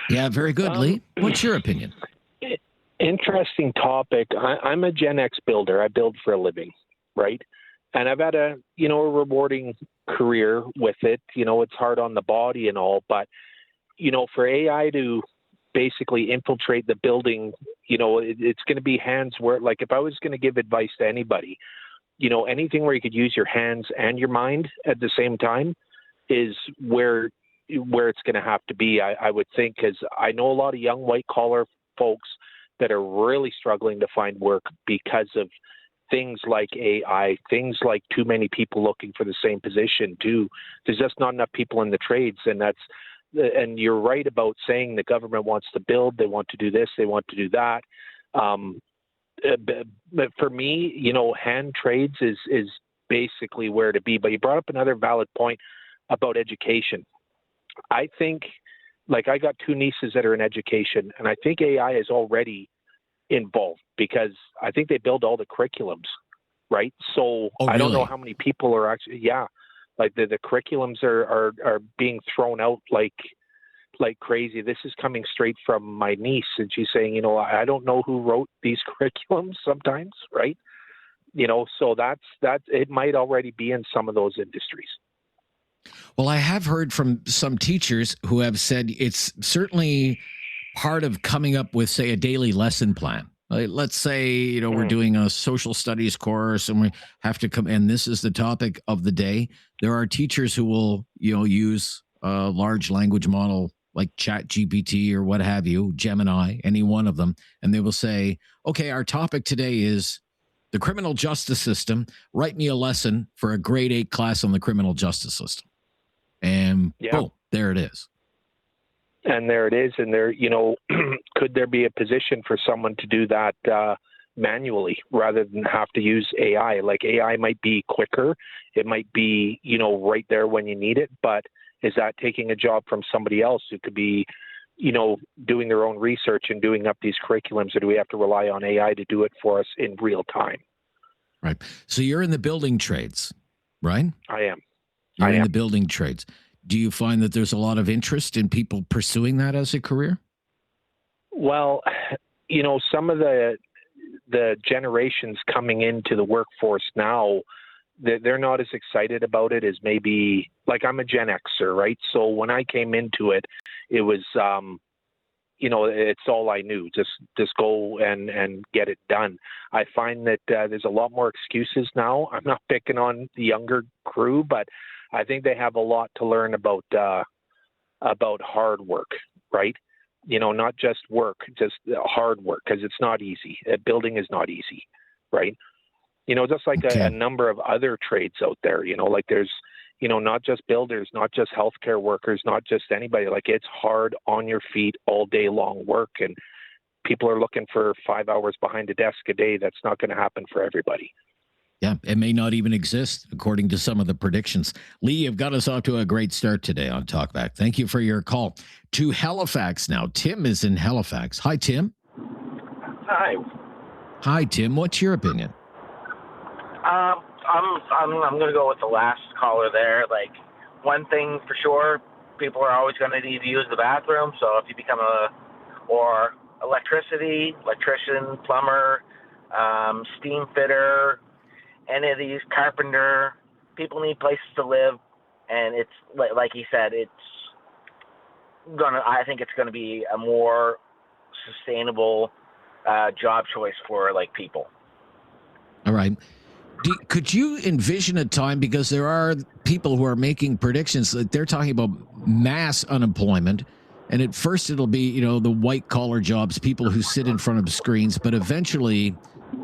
Speaker 1: Yeah, very good, Lee. What's your opinion?
Speaker 12: Interesting topic. I'm a Gen X builder. I build for a living, right? And I've had a rewarding career with it. It's hard on the body and all, but, for AI to basically infiltrate the building, it's going to be hands where, like, if I was going to give advice to anybody, anything where you could use your hands and your mind at the same time is where it's going to have to be, I would think, because I know a lot of young white collar folks that are really struggling to find work because of things like AI, things like too many people looking for the same position too. There's just not enough people in the trades, and you're right about saying the government wants to build, they want to do this, they want to do that. But for me, hand trades is basically where to be. But you brought up another valid point about education. I think, like, I got two nieces that are in education, and I think AI is already involved because I think they build all the curriculums, right? So I don't know how many people are actually, like the curriculums are being thrown out like crazy. This is coming straight from my niece, and she's saying, I don't know who wrote these curriculums sometimes, right? So that's it might already be in some of those industries.
Speaker 1: Well, I have heard from some teachers who have said it's certainly part of coming up with, say, a daily lesson plan. Let's say, we're doing a social studies course and we have to come, and this is the topic of the day. There are teachers who will, use a large language model like ChatGPT or what have you, Gemini, any one of them. And they will say, okay, our topic today is the criminal justice system. Write me a lesson for a grade 8 class on the criminal justice system. And boom, there it is.
Speaker 12: And there it is. And there, could there be a position for someone to do that manually rather than have to use AI? Like, AI might be quicker. It might be, right there when you need it. But is that taking a job from somebody else who could be, doing their own research and doing up these curriculums? Or do we have to rely on AI to do it for us in real time?
Speaker 1: Right. So you're in the building trades, right?
Speaker 12: I am.
Speaker 1: You're in the building trades. Do you find that there's a lot of interest in people pursuing that as a career?
Speaker 12: Well, some of the generations coming into the workforce now, they're not as excited about it as maybe, like, I'm a Gen Xer, right? So when I came into it, it was, it's all I knew. Just go and get it done. I find that there's a lot more excuses now. I'm not picking on the younger crew, but I think they have a lot to learn about hard work, right? Not just work, just hard work, because it's not easy. Building is not easy, right? Just like a number of other trades out there, like there's, not just builders, not just healthcare workers, not just anybody. Like, it's hard on your feet all day long work, and people are looking for 5 hours behind a desk a day. That's not going to happen for everybody.
Speaker 1: Yeah, it may not even exist, according to some of the predictions. Lee, you've got us off to a great start today on Talkback. Thank you for your call. To Halifax now. Tim is in Halifax. Hi, Tim.
Speaker 13: Hi.
Speaker 1: Hi, Tim. What's your opinion?
Speaker 13: I'm going to go with the last caller there. Like, one thing for sure, people are always going to need to use the bathroom. So if you become electrician, plumber, steam fitter, any of these, carpenter, people need places to live, and it's like he said, I think it's gonna be a more sustainable job choice for, like, people.
Speaker 1: All right. Could you envision a time, because there are people who are making predictions that they're talking about mass unemployment, and at first it'll be, the white collar jobs, people who sit in front of screens, but eventually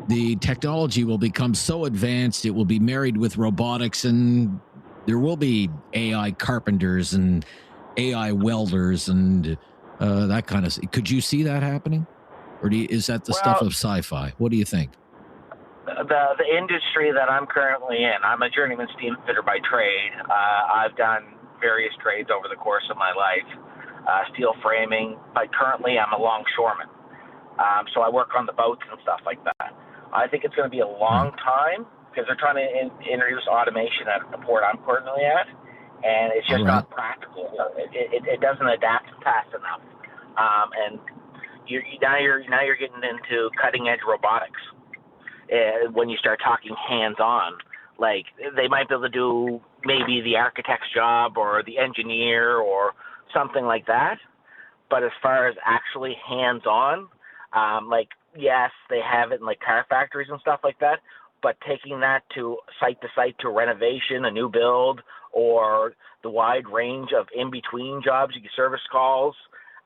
Speaker 1: the technology will become so advanced, it will be married with robotics, and there will be AI carpenters and AI welders and that kind of. Could you see that happening, or is that the stuff of sci-fi? What do you think?
Speaker 13: The industry that I'm currently in, I'm a journeyman steam fitter by trade. I've done various trades over the course of my life, steel framing, but currently I'm a longshoreman. So I work on the boats and stuff like that. I think it's going to be a long time because they're trying to introduce automation at the port I'm currently at, and it's just not practical. It doesn't adapt fast enough, and now you're getting into cutting edge robotics. When you start talking hands-on, like they might be able to do maybe the architect's job or the engineer or something like that. But as far as actually hands-on, yes, they have it in like car factories and stuff like that. But taking that to site to renovation, a new build, or the wide range of in-between jobs, you get service calls,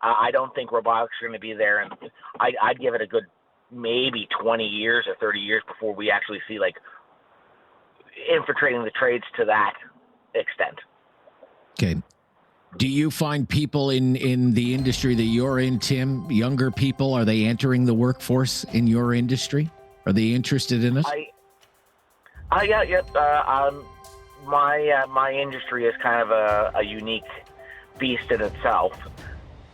Speaker 13: I don't think robotics are going to be there. And I'd give it a good maybe 20 years or 30 years before we actually see like infiltrating the trades to that extent.
Speaker 1: Okay. Do you find people in the industry that you're in, Tim, younger people, are they entering the workforce in your industry? Are they interested in it?
Speaker 13: My industry is kind of a unique beast in itself.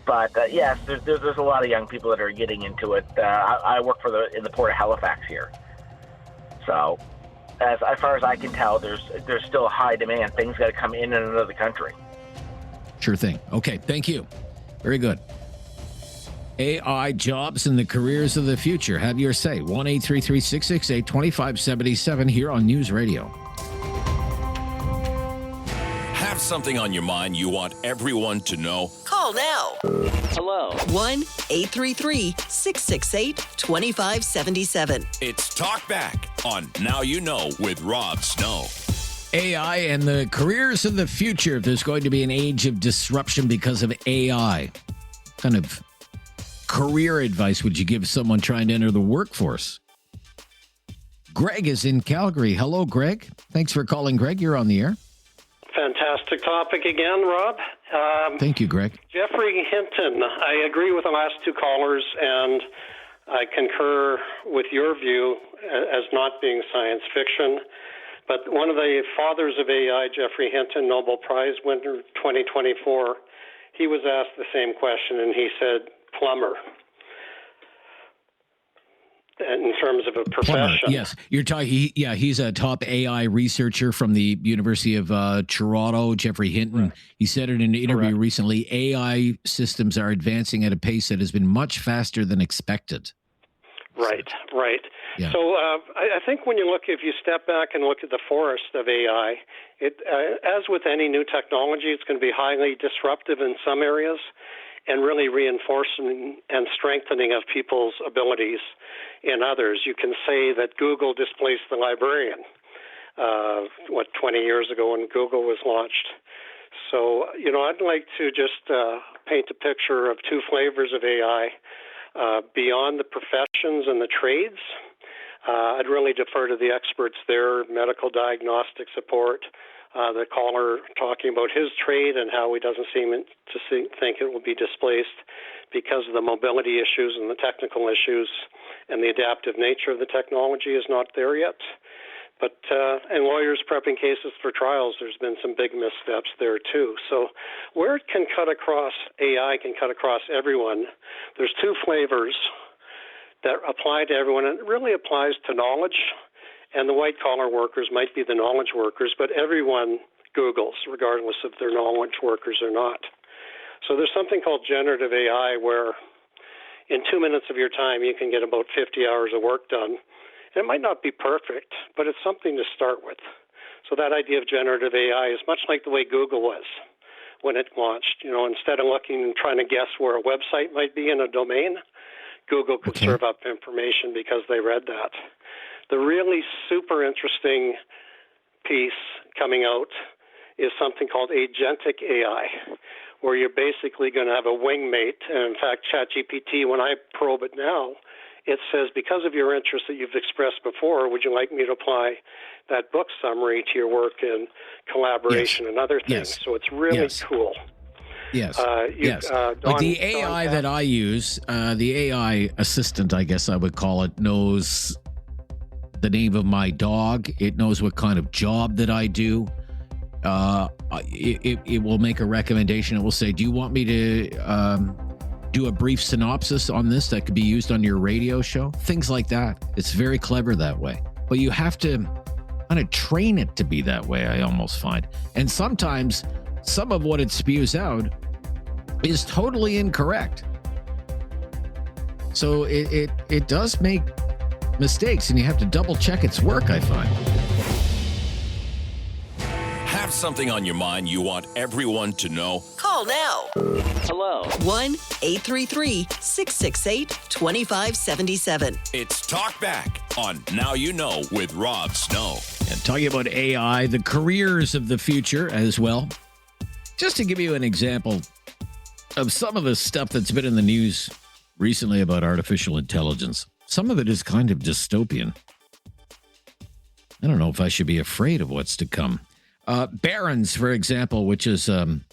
Speaker 13: But yes, there's a lot of young people that are getting into it. I work in the port of Halifax here, so as far as I can tell, there's still a high demand. Things got to come in and out of the country.
Speaker 1: Sure thing. Okay, thank you. Very good. AI jobs and the careers of the future. Have your say. 1-833-668-2577 here on News Radio.
Speaker 2: Have something on your mind you want everyone to know?
Speaker 3: Call now.
Speaker 14: Hello.
Speaker 3: 1-833-668-2577.
Speaker 2: It's Talkback on Now You Know with Rob Snow.
Speaker 1: AI and the careers of the future. If there's going to be an age of disruption because of AI, what kind of career advice would you give someone trying to enter the workforce? Greg is in Calgary. Hello, Greg. Thanks for calling, Greg. You're on the air.
Speaker 14: Fantastic topic again, Rob.
Speaker 1: Thank you, Greg.
Speaker 14: Jeffrey Hinton, I agree with the last two callers, and I concur with your view as not being science fiction. But one of the fathers of AI, Jeffrey Hinton, Nobel Prize winner 2024, he was asked the same question, and he said plumber. In terms of a profession.
Speaker 1: Plumber, yes. You're talking, he's a top AI researcher from the University of Toronto, Jeffrey Hinton. Right. He said in an interview recently, AI systems are advancing at a pace that has been much faster than expected.
Speaker 14: Right.
Speaker 1: Yeah.
Speaker 14: So I think when if you step back and look at the forest of AI, as with any new technology, it's going to be highly disruptive in some areas and really reinforcing and strengthening of people's abilities in others. You can say that Google displaced the librarian, 20 years ago when Google was launched. So, I'd like to just paint a picture of two flavors of AI beyond the professions and the trades. I'd really defer to the experts there, medical diagnostic support, the caller talking about his trade and how he doesn't seem to think it will be displaced because of the mobility issues and the technical issues, and the adaptive nature of the technology is not there yet. But and lawyers prepping cases for trials, there's been some big missteps there too. So where it can cut across, AI can cut across everyone, there's two flavors that apply to everyone, and it really applies to knowledge. And the white-collar workers might be the knowledge workers, but everyone Googles, regardless if they're knowledge workers or not. So there's something called generative AI where in 2 minutes of your time you can get about 50 hours of work done. And it might not be perfect, but it's something to start with. So that idea of generative AI is much like the way Google was when it launched. Instead of looking and trying to guess where a website might be in a domain, Google could serve up information because they read that. The really super interesting piece coming out is something called agentic AI, where you're basically going to have a wingmate. And in fact, ChatGPT, when I probe it now, it says, because of your interest that you've expressed before, would you like me to apply that book summary to your work in collaboration and other things? So it's really cool.
Speaker 1: Yes. Like the AI that I use, the AI assistant, I guess I would call it, knows the name of my dog. It knows what kind of job that I do. It will make a recommendation. It will say, do you want me to do a brief synopsis on this that could be used on your radio show? Things like that. It's very clever that way. But you have to kind of train it to be that way, I almost find. And sometimes some of what it spews out is totally incorrect. So it does make mistakes, and you have to double check its work, I find.
Speaker 2: Have something on your mind you want everyone to know?
Speaker 3: Call now.
Speaker 2: Hello.
Speaker 3: 1-833-668-2577.
Speaker 2: It's Talkback on Now You Know with Rob Snow.
Speaker 1: And talking about AI, the careers of the future as well. Just to give you an example of some of the stuff that's been in the news recently about artificial intelligence. Some of it is kind of dystopian. I don't know if I should be afraid of what's to come. Barron's, for example, which is an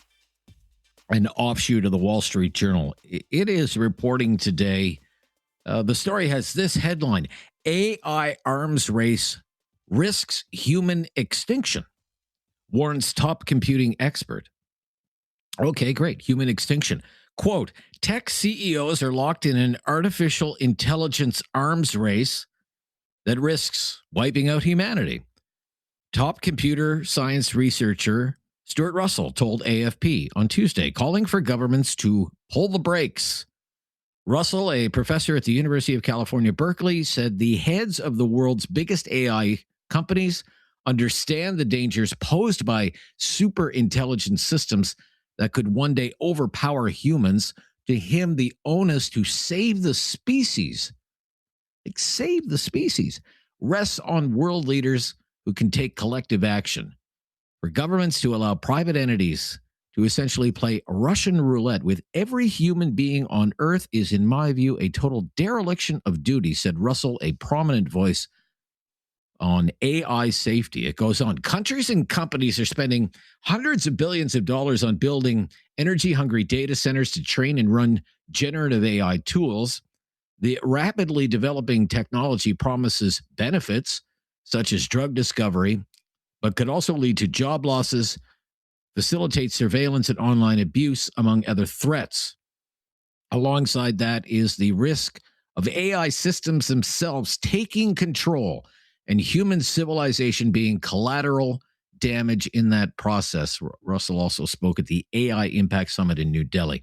Speaker 1: offshoot of the Wall Street Journal, it is reporting today. The story has this headline: AI arms race risks human extinction, warns top computing expert. Okay, great. Human extinction. Quote, tech CEOs are locked in an artificial intelligence arms race that risks wiping out humanity. Top computer science researcher Stuart Russell told AFP on Tuesday, calling for governments to pull the brakes. Russell, a professor at the University of California, Berkeley, said the heads of the world's biggest AI companies understand the dangers posed by super intelligent systems that could one day overpower humans. To him, the onus to save the species, rests on world leaders who can take collective action. For governments to allow private entities to essentially play Russian roulette with every human being on Earth is, in my view, a total dereliction of duty, said Russell, a prominent voice on AI safety. It goes on. Countries and companies are spending hundreds of billions of dollars on building energy-hungry data centers to train and run generative AI tools. The rapidly developing technology promises benefits, such as drug discovery, but could also lead to job losses, facilitate surveillance and online abuse, among other threats. Alongside that is the risk of AI systems themselves taking control and human civilization being collateral damage in that process. Russell also spoke at the AI Impact Summit in New Delhi.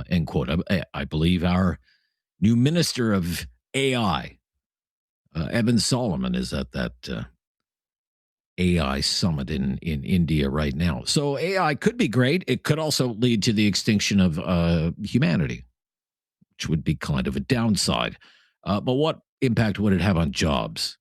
Speaker 1: End quote. I believe our new minister of AI, Evan Solomon, is at that AI summit in India right now. So AI could be great. It could also lead to the extinction of humanity, which would be kind of a downside. But what impact would it have on jobs?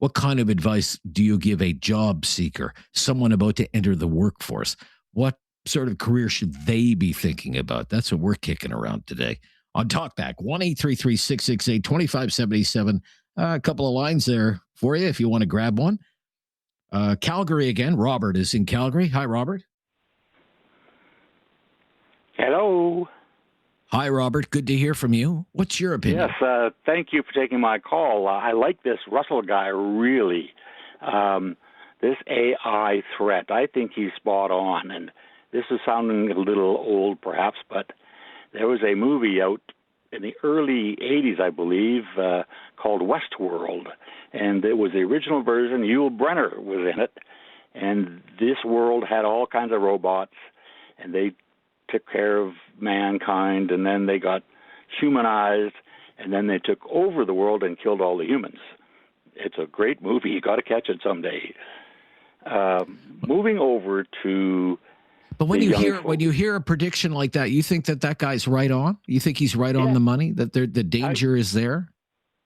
Speaker 1: What kind of advice do you give a job seeker, someone about to enter the workforce? What sort of career should they be thinking about? That's what we're kicking around today on Talkback. 1-833-668-2577. A couple of lines there for you if you want to grab one. Calgary again. Robert is in Calgary. Hi, Robert.
Speaker 15: Hello.
Speaker 1: Hi, Robert. Good to hear from you. What's your opinion?
Speaker 15: Yes, thank you for taking my call. I like this Russell guy, really. This AI threat, I think he's spot on. And this is sounding a little old, perhaps, but there was a movie out in the early 80s, I believe, called Westworld. And it was the original version. Yul Brynner was in it. And this world had all kinds of robots, and they took care of mankind, and then they got humanized, and then they took over the world and killed all the humans. It's a great movie. You got to catch it someday. Moving over to...
Speaker 1: But when you hear a prediction like that, you think that guy's right on? You think he's right on the money, that the danger is there?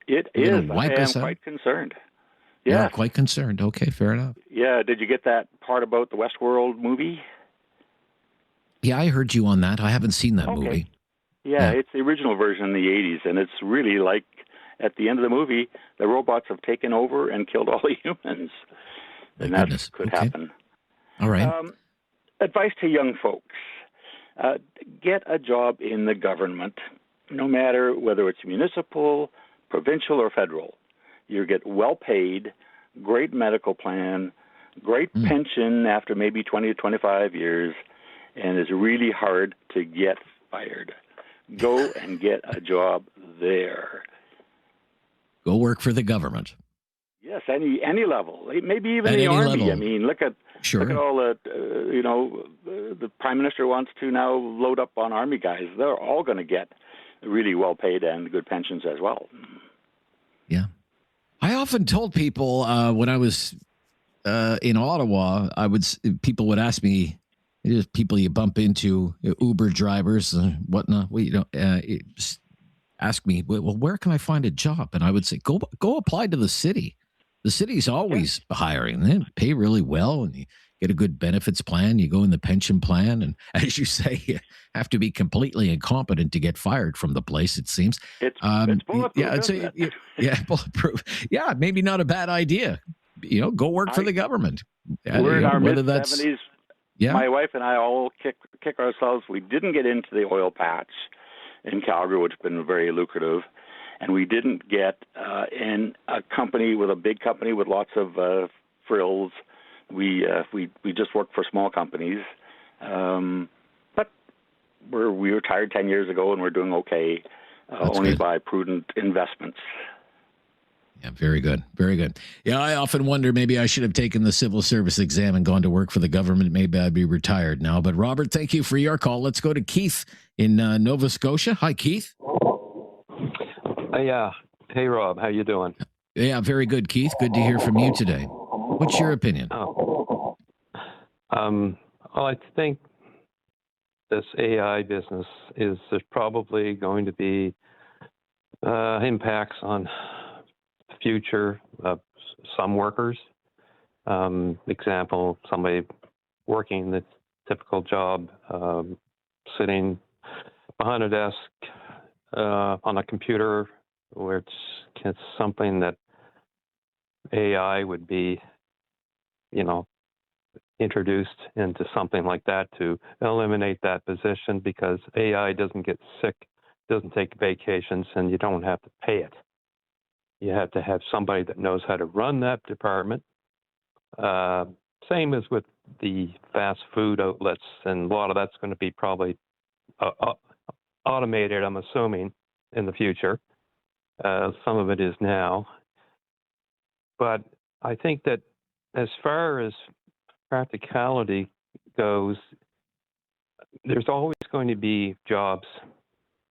Speaker 15: It
Speaker 1: You're
Speaker 15: is.
Speaker 1: gonna wipe
Speaker 15: I am
Speaker 1: us out?
Speaker 15: quite concerned.
Speaker 1: You're
Speaker 15: Yeah.
Speaker 1: quite concerned. Okay, fair enough.
Speaker 15: Yeah. Did you get that part about the Westworld movie?
Speaker 1: Yeah, I heard you on that. I haven't seen that movie.
Speaker 15: Yeah, it's the original version in the 80s, and it's really like at the end of the movie, the robots have taken over and killed all the humans.
Speaker 1: My
Speaker 15: And that
Speaker 1: goodness.
Speaker 15: could
Speaker 1: Okay.
Speaker 15: happen.
Speaker 1: All right.
Speaker 15: Advice to young folks. Get a job in the government, no matter whether it's municipal, provincial, or federal. You get well paid, great medical plan, great pension after maybe 20 to 25 years, and it's really hard to get fired. Go and get a job there.
Speaker 1: Go work for the government.
Speaker 15: Yes, any level, maybe even
Speaker 1: At
Speaker 15: the
Speaker 1: any
Speaker 15: Army.
Speaker 1: level.
Speaker 15: I mean, look at all the the Prime Minister wants to now load up on Army guys. They're all going to get really well paid and good pensions as well.
Speaker 1: Yeah. I often told people when I was in Ottawa, people would ask me, there's people you bump into, Uber drivers and whatnot. Well, just ask me, well, where can I find a job? And I would say, go apply to the city. The city's always hiring. They pay really well, and you get a good benefits plan. You go in the pension plan, and as you say, you have to be completely incompetent to get fired from the place. It seems
Speaker 15: it's bulletproof.
Speaker 1: Yeah,
Speaker 15: isn't it?
Speaker 1: yeah, bulletproof. Yeah, maybe not a bad idea. Go work for the government.
Speaker 15: We're in our
Speaker 1: whether
Speaker 15: mid-70s.
Speaker 1: Yeah.
Speaker 15: My wife and I all kick ourselves. We didn't get into the oil patch in Calgary, which has been very lucrative, and we didn't get in a company with a big company with lots of frills. We just worked for small companies, but we retired 10 years ago, and we're doing okay, only
Speaker 1: good.
Speaker 15: by prudent investments.
Speaker 1: Yeah, very good. Very good. Yeah, I often wonder maybe I should have taken the civil service exam and gone to work for the government. Maybe I'd be retired now. But Robert, thank you for your call. Let's go to Keith in Nova Scotia. Hi, Keith.
Speaker 16: Yeah. Hey, Rob. How you doing?
Speaker 1: Yeah, very good, Keith. Good to hear from you today. What's your opinion?
Speaker 16: Well, I think this AI business there's probably going to be impacts on future of some workers. Example, somebody working the typical job, sitting behind a desk on a computer, where it's something that AI would be, introduced into something like that to eliminate that position, because AI doesn't get sick, doesn't take vacations, and you don't have to pay it. You have to have somebody that knows how to run that department. Same as with the fast food outlets, and a lot of that's going to be probably automated, I'm assuming, in the future. Some of it is now. But I think that as far as practicality goes, there's always going to be jobs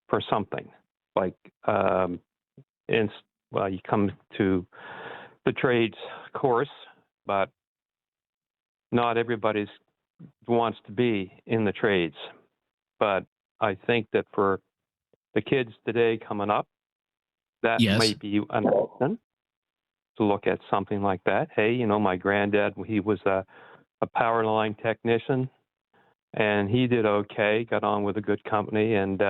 Speaker 16: for something. Like, you come to the trades course, but not everybody wants to be in the trades. But I think that for the kids today coming up, that might be an option to look at something like that. Hey, my granddad, he was a power line technician, and he did okay, got on with a good company, and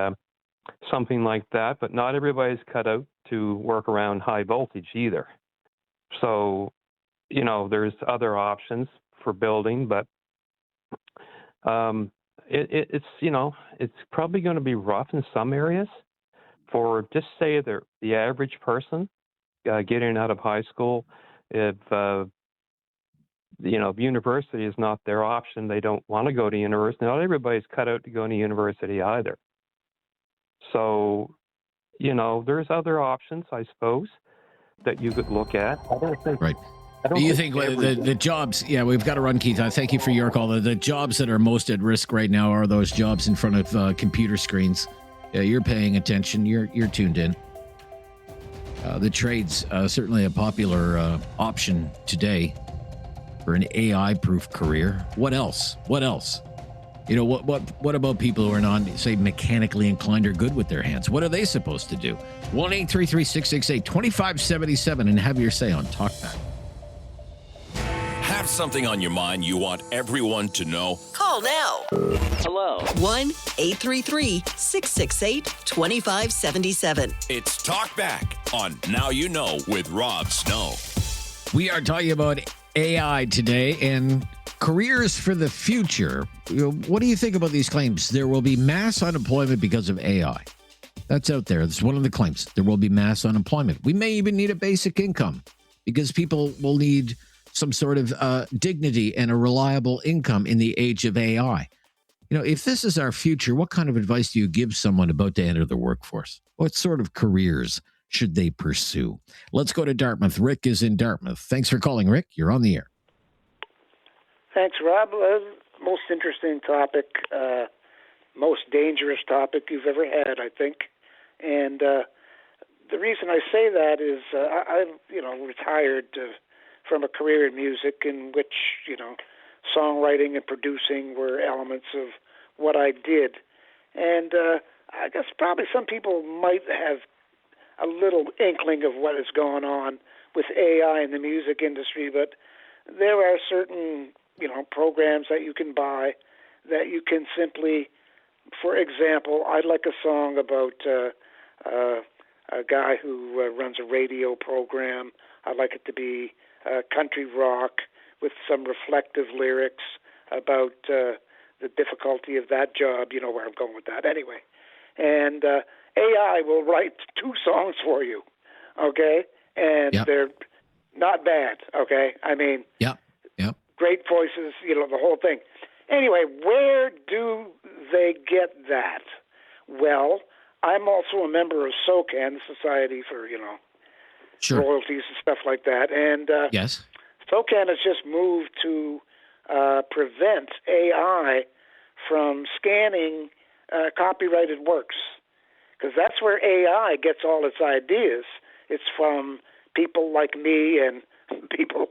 Speaker 16: something like that. But not everybody's cut out to work around high voltage either. So, there's other options for building, but it's probably going to be rough in some areas for, just say, the average person getting out of high school. If university is not their option, they don't want to go to university. Not everybody's cut out to go to university either. So, there's other options, I suppose, that you could look at. I don't think.
Speaker 1: Right. Do you think the jobs? Yeah, we've got to run, Keith. Thank you for your call. The jobs that are most at risk right now are those jobs in front of computer screens. Yeah, you're paying attention. You're tuned in. The trades certainly a popular option today for an AI-proof career. What else? You know, what about people who are not, say, mechanically inclined or good with their hands? What are they supposed to do? 1-833-668-2577 and have your say on Talkback.
Speaker 2: Have something on your mind you want everyone to know?
Speaker 3: Call now.
Speaker 2: Hello.
Speaker 3: 1-833-668-2577.
Speaker 2: It's Talkback on Now You Know with Rob Snow.
Speaker 1: We are talking about AI today and careers for the future. What do you think about these claims? There will be mass unemployment because of AI. That's out there. That's one of the claims. There will be mass unemployment. We may even need a basic income because people will need some sort of dignity and a reliable income in the age of AI. You know, if this is our future, what kind of advice do you give someone about to enter the workforce? What sort of careers should they pursue? Let's go to Dartmouth. Rick is in Dartmouth. Thanks for calling, Rick. You're on the air.
Speaker 17: Thanks, Rob. Most interesting topic, most dangerous topic you've ever had, I think. And the reason I say that is I'm, retired from a career in music in which, songwriting and producing were elements of what I did. And I guess probably some people might have a little inkling of what is going on with AI in the music industry, but there are certain programs that you can buy that you can simply, for example, I'd like a song about a guy who runs a radio program. I'd like it to be country rock with some reflective lyrics about the difficulty of that job. You know where I'm going with that. Anyway, and AI will write 2 songs for you, okay? And they're not bad, okay? I mean, great voices, the whole thing. Anyway, where do they get that? Well, I'm also a member of SOCAN, the Society for, Royalties and stuff like that. And
Speaker 1: yes,
Speaker 17: SOCAN has just moved to prevent AI from scanning copyrighted works, because that's where AI gets all its ideas. It's from people like me and people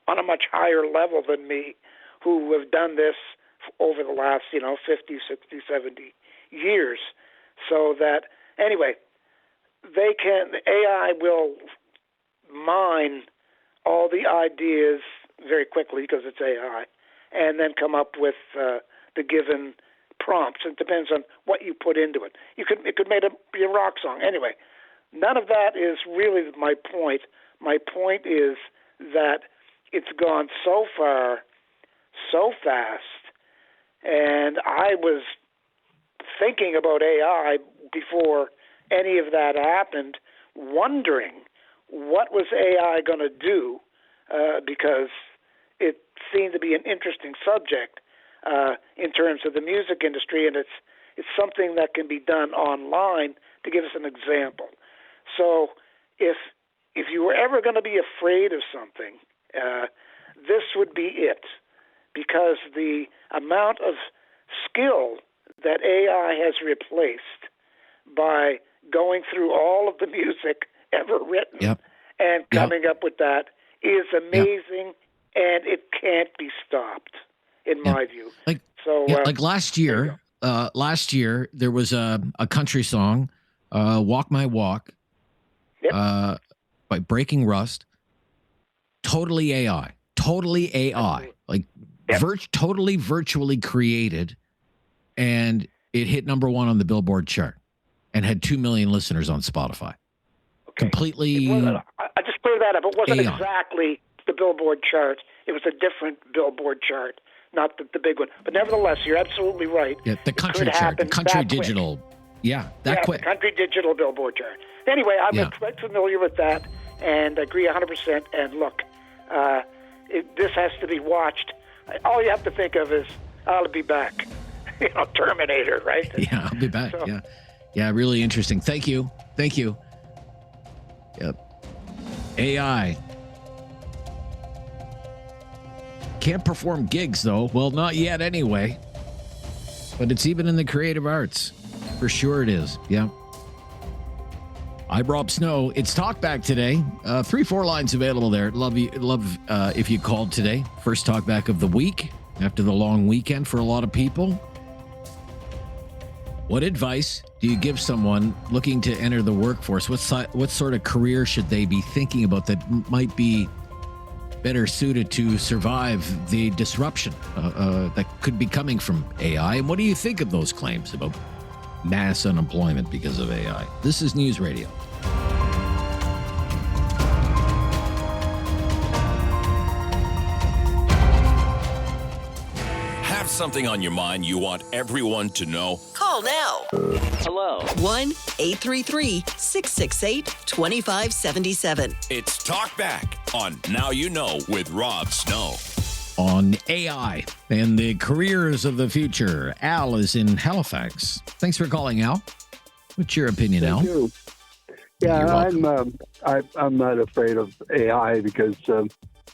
Speaker 17: on a much higher level than me who have done this over the last, 50, 60, 70 years. So that, anyway, AI will mine all the ideas very quickly because it's AI, and then come up with the given prompts. It depends on what you put into it. It could be a rock song. Anyway, none of that is really my point. My point is that it's gone so far, so fast, and I was thinking about AI before any of that happened, wondering what was AI going to do, because it seemed to be an interesting subject in terms of the music industry, and it's something that can be done online. To give us an example, so if you were ever going to be afraid of something, this would be it, because the amount of skill that AI has replaced by going through all of the music ever written and coming up with that is amazing, and it can't be stopped, in my view.
Speaker 1: Like last year, there was a country song, "Walk My Walk," by Breaking Rust. Totally AI, like totally virtually created, and it hit number 1 on the Billboard chart and had 2 million listeners on Spotify. Completely.
Speaker 17: I just clear that up. It wasn't
Speaker 1: AI.
Speaker 17: exactly the Billboard chart. It was a different Billboard chart, not the big one. But nevertheless, you're absolutely right.
Speaker 1: Yeah, the country chart, the country digital. Quick. Quick.
Speaker 17: The country digital Billboard chart. Anyway, I'm quite familiar with that and agree 100%. And look, this has to be watched. All you have to think of is, I'll be back. Terminator, right?
Speaker 1: Yeah, I'll be back. So, yeah, really interesting. Thank you. Yep. AI. Can't perform gigs, though. Well, not yet anyway. But it's even in the creative arts. For sure it is. Yeah. I'm Rob Snow. It's Talkback today. 3-4 lines available there. Love if you called today. First Talkback of the week after the long weekend for a lot of people. What advice do you give someone looking to enter the workforce? What sort of career should they be thinking about that might be better suited to survive the disruption that could be coming from AI? And what do you think of those claims about mass unemployment because of AI? This is News Radio.
Speaker 2: Have something on your mind you want everyone to know?
Speaker 3: Call now.
Speaker 2: Hello.
Speaker 3: 1-833-668-2577.
Speaker 2: It's Talkback on Now You Know with Rob Snow.
Speaker 1: On AI and the careers of the future. Al is in Halifax. Thanks for calling, Al. What's your opinion, Al?
Speaker 18: Thank you. Yeah, I'm not afraid of AI because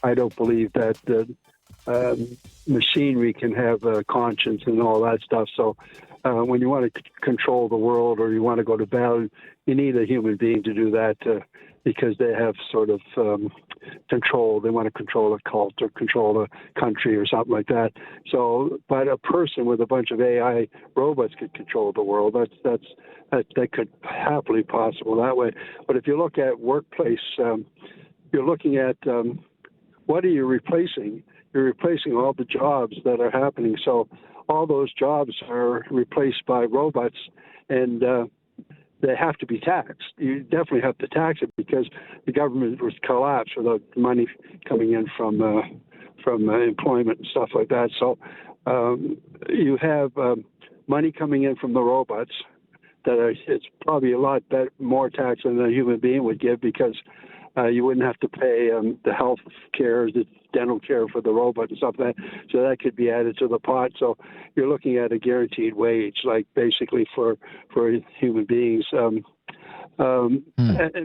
Speaker 18: I don't believe that machinery can have a conscience and all that stuff. So when you want to control the world or you want to go to battle, you need a human being to do that because they have sort of control. They want to control a cult or control a country or something like that. So, but a person with a bunch of AI robots could control the world. That could happily possible that way. But if you look at workplace, you're looking at what are you replacing? You're replacing all the jobs that are happening. So all those jobs are replaced by robots, and they have to be taxed. You definitely have to tax it because the government would collapse without money coming in from employment and stuff like that. So you have money coming in from the robots it's probably a lot more tax than a human being would give because you wouldn't have to pay the health care, the dental care for the robot and stuff like that. So that could be added to the pot. So you're looking at a guaranteed wage, like basically for human beings. And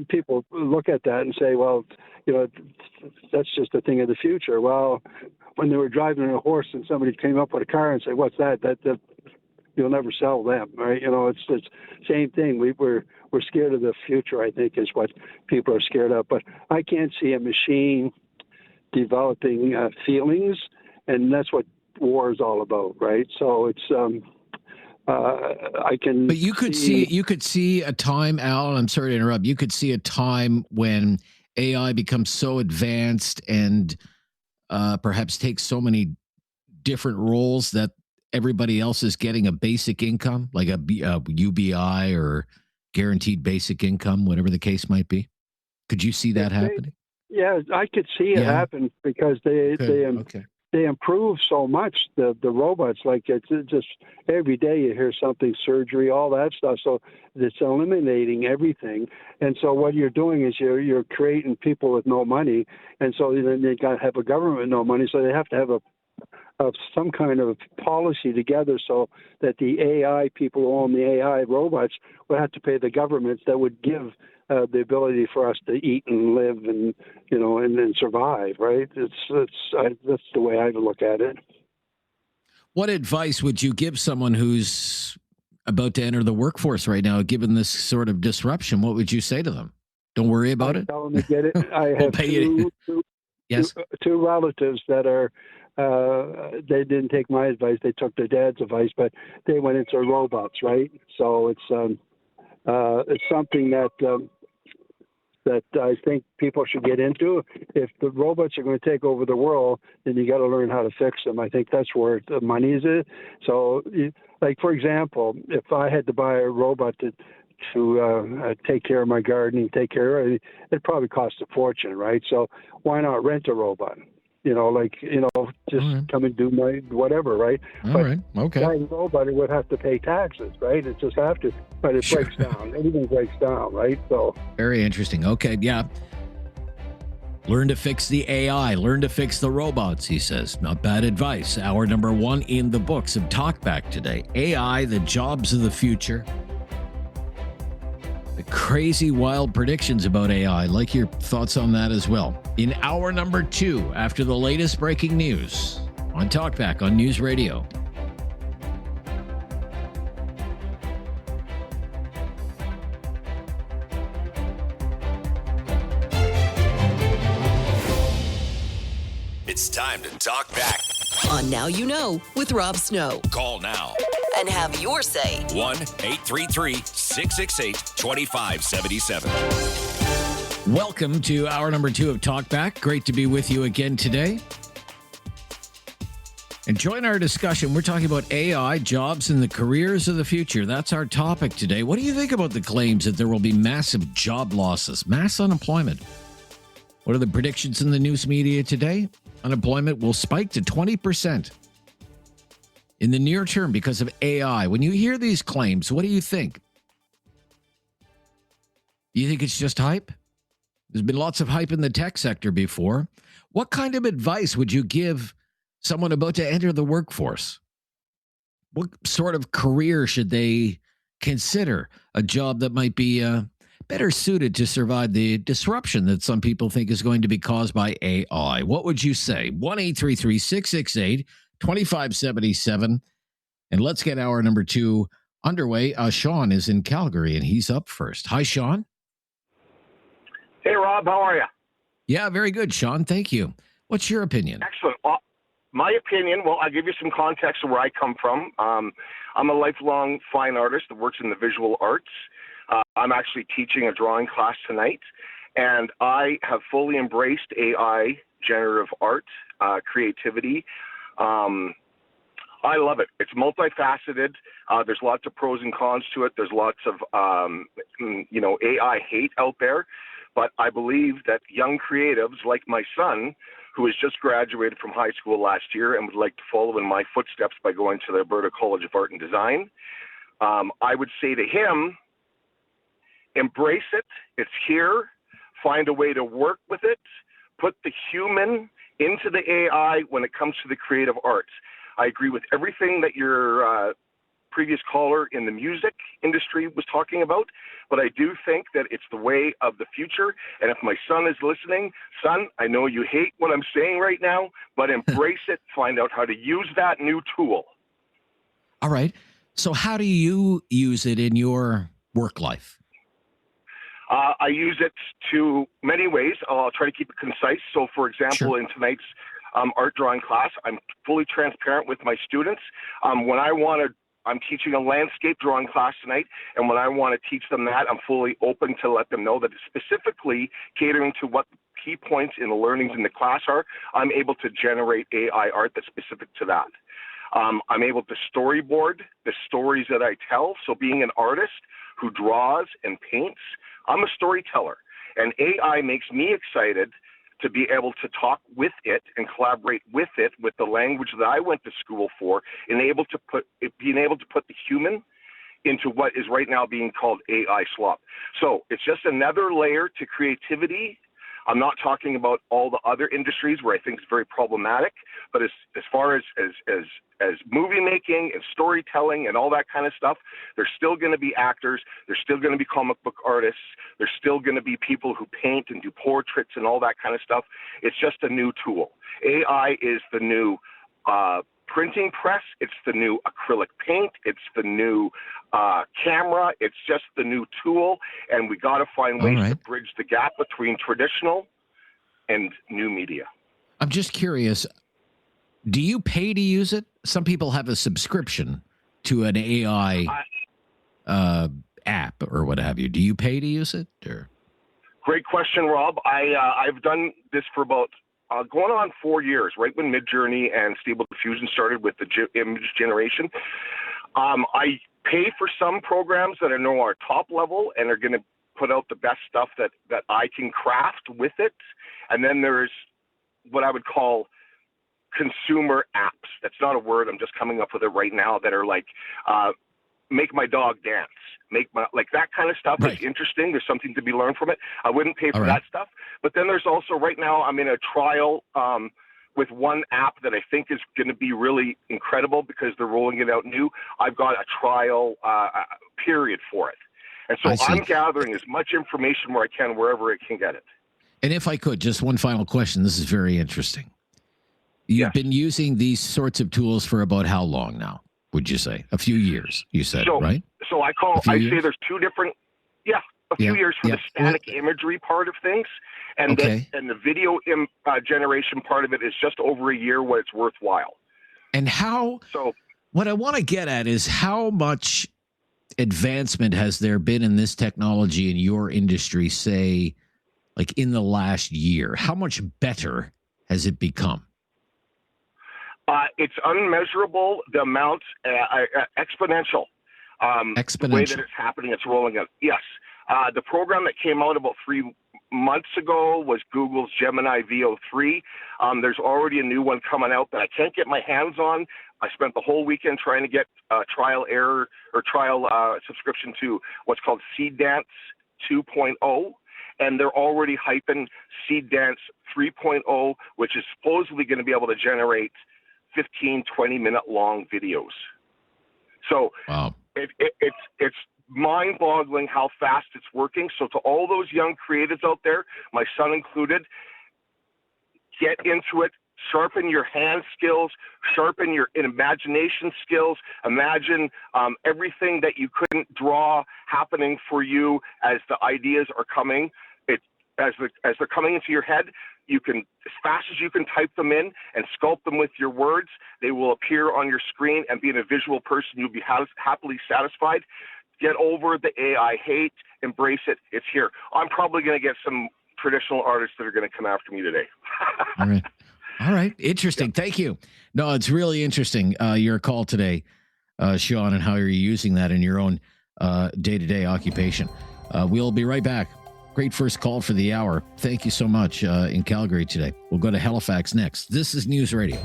Speaker 18: people look at that and say, well, that's just a thing of the future. Well, when they were driving a horse and somebody came up with a car and said, what's that? That you'll never sell them, right? It's the same thing. We're scared of the future, I think, is what people are scared of. But I can't see a machine developing feelings, and that's what war is all about, right? So it's I can.
Speaker 1: But you could see a time, Al. And I'm sorry to interrupt. You could see a time when AI becomes so advanced and perhaps takes so many different roles that everybody else is getting a basic income, like a UBI or guaranteed basic income, whatever the case might be. Could you see that happening?
Speaker 18: Yeah, I could see it happen because they improve so much, the robots. Like it's just every day you hear something, surgery, all that stuff. So it's eliminating everything. And so what you're doing is you're creating people with no money, and so then they got to have a government with no money. So they have to have some kind of policy together so that the AI people who own the AI robots would have to pay the governments that would give the ability for us to eat and live and then survive, right? That's the way I look at it.
Speaker 1: What advice would you give someone who's about to enter the workforce right now, given this sort of disruption? What would you say to them? Don't worry about it.
Speaker 18: Tell them to get it. I have two relatives that are. They didn't take my advice; they took their dad's advice, but they went into robots, right? So it's something that I think people should get into. If the robots are going to take over the world, then you got to learn how to fix them. I think that's where the money is. So, like for example, if I had to buy a robot to take care of my gardening, it'd probably cost a fortune, right? So why not rent a robot? Come and do my whatever, right?
Speaker 1: Okay.
Speaker 18: Buying a robot, it would have to pay taxes, right? It just have to, but it breaks down. Everything breaks down, right? So
Speaker 1: very interesting. Okay, yeah. Learn to fix the AI. Learn to fix the robots, he says. Not bad advice. Hour number 1 in the books of Talkback today. AI, the jobs of the future. The crazy, wild predictions about AI. I'd like your thoughts on that as well. In hour number 2, after the latest breaking news on Talkback on News Radio.
Speaker 2: It's time to talk back
Speaker 3: on Now You Know with Rob Snow.
Speaker 2: Call now.
Speaker 3: And have your say.
Speaker 2: 1-833-668-2577.
Speaker 1: Welcome to hour number 2 of Talkback. Great to be with you again today. And join our discussion. We're talking about AI, jobs, and the careers of the future. That's our topic today. What do you think about the claims that there will be massive job losses, mass unemployment? What are the predictions in the news media today? Unemployment will spike to 20% in the near term because of AI. When you hear these claims, what do you think? Do you think it's just hype? There's been lots of hype in the tech sector before. What kind of advice would you give someone about to enter the workforce? What sort of career should they consider? A job that might be better suited to survive the disruption that some people think is going to be caused by AI. What would you say? 1-833-668-2577. And let's get hour number 2 underway. Sean is in Calgary, and he's up first. Hi, Sean.
Speaker 19: Hey, Rob. How are you?
Speaker 1: Yeah, very good, Sean. Thank you. What's your opinion?
Speaker 19: Excellent. Well, my opinion, I'll give you some context of where I come from. I'm a lifelong fine artist that works in the visual arts. I'm actually teaching a drawing class tonight, and I have fully embraced AI, generative art, creativity. I love it. It's multifaceted. There's lots of pros and cons to it. There's lots of, AI hate out there. But I believe that young creatives like my son, who has just graduated from high school last year and would like to follow in my footsteps by going to the Alberta College of Art and Design, I would say to him, embrace it. It's here. Find a way to work with it. Put the human into the AI when it comes to the creative arts. I agree with everything that your previous caller in the music industry was talking about, but I do think that it's the way of the future. And if my son is listening, son, I know you hate what I'm saying right now, but embrace it. Find out how to use that new tool.
Speaker 1: All right. So how do you use it in your work life?
Speaker 19: I use it to many ways. I'll try to keep it concise. So, for example, in tonight's art drawing class, I'm fully transparent with my students. I'm teaching a landscape drawing class tonight, and when I want to teach them that, I'm fully open to let them know that it's specifically catering to what the key points in the learnings in the class are. I'm able to generate AI art that's specific to that. I'm able to storyboard the stories that I tell. So being an artist who draws and paints, I'm a storyteller, and AI makes me excited to be able to talk with it and collaborate with it with the language that I went to school for, and being able to put the human into what is right now being called AI slop. So it's just another layer to creativity. I'm not talking about all the other industries where I think it's very problematic, but as far as movie making and storytelling and all that kind of stuff, there's still going to be actors, there's still going to be comic book artists, there's still going to be people who paint and do portraits and all that kind of stuff. It's just a new tool. AI is the new printing press, it's the new acrylic paint, it's the new camera, it's just the new tool, and we got to find ways to bridge the gap between traditional and new media.
Speaker 1: I'm just curious, do you pay to use it? Some people have a subscription to an AI app or what have you. Do you pay to use it? Or?
Speaker 19: Great question, Rob. I've done this for about going on 4 years, right when Midjourney and Stable Diffusion started with the image generation. I pay for some programs that I know are top level and are going to put out the best stuff that I can craft with it. And then there's what I would call consumer apps. That's not a word. I'm just coming up with it right now, that are like, make my dog dance, like that kind of stuff is interesting. There's something to be learned from it. I wouldn't pay for that stuff. But then there's also right now, I'm in a trial with one app that I think is going to be really incredible because they're rolling it out new. I've got a trial period for it. And so I'm gathering as much information where I can, wherever I can get it.
Speaker 1: And if I could, just one final question. This is very interesting. You've been using these sorts of tools for about how long now, would you say? A few years, you said, right?
Speaker 19: So I say there's two different, a few years for the static imagery part of things. And and the video generation part of it is just over a year where it's worthwhile.
Speaker 1: And what I want to get at is how much advancement has there been in this technology in your industry, say, like in the last year? How much better has it become?
Speaker 19: It's unmeasurable, the amount, exponential. The way that it's happening, it's rolling out. Yes. The program that came out about 3 months ago was Google's Gemini VO3. There's already a new one coming out that I can't get my hands on. I spent the whole weekend trying to get trial subscription to what's called Seed Dance 2.0. And they're already hyping Seed Dance 3.0, which is supposedly going to be able to generate 15, 20-minute long videos. So it's mind-boggling how fast it's working. So to all those young creatives out there, my son included, get into it. Sharpen your hand skills, sharpen your imagination skills. Imagine everything that you couldn't draw happening for you as the ideas are coming. As they're coming into your head, you can, as fast as you can type them in and sculpt them with your words, they will appear on your screen, and being a visual person, you'll be happily satisfied. Get over the AI hate, embrace it. It's here. I'm probably going to get some traditional artists that are going to come after me today.
Speaker 1: All right. Interesting. Yeah. Thank you. No, it's really interesting. Your call today, Sean, and how you're using that in your own day-to-day occupation. We'll be right back. Great first call for the hour. Thank you so much in Calgary today. We'll go to Halifax next. This is News Radio.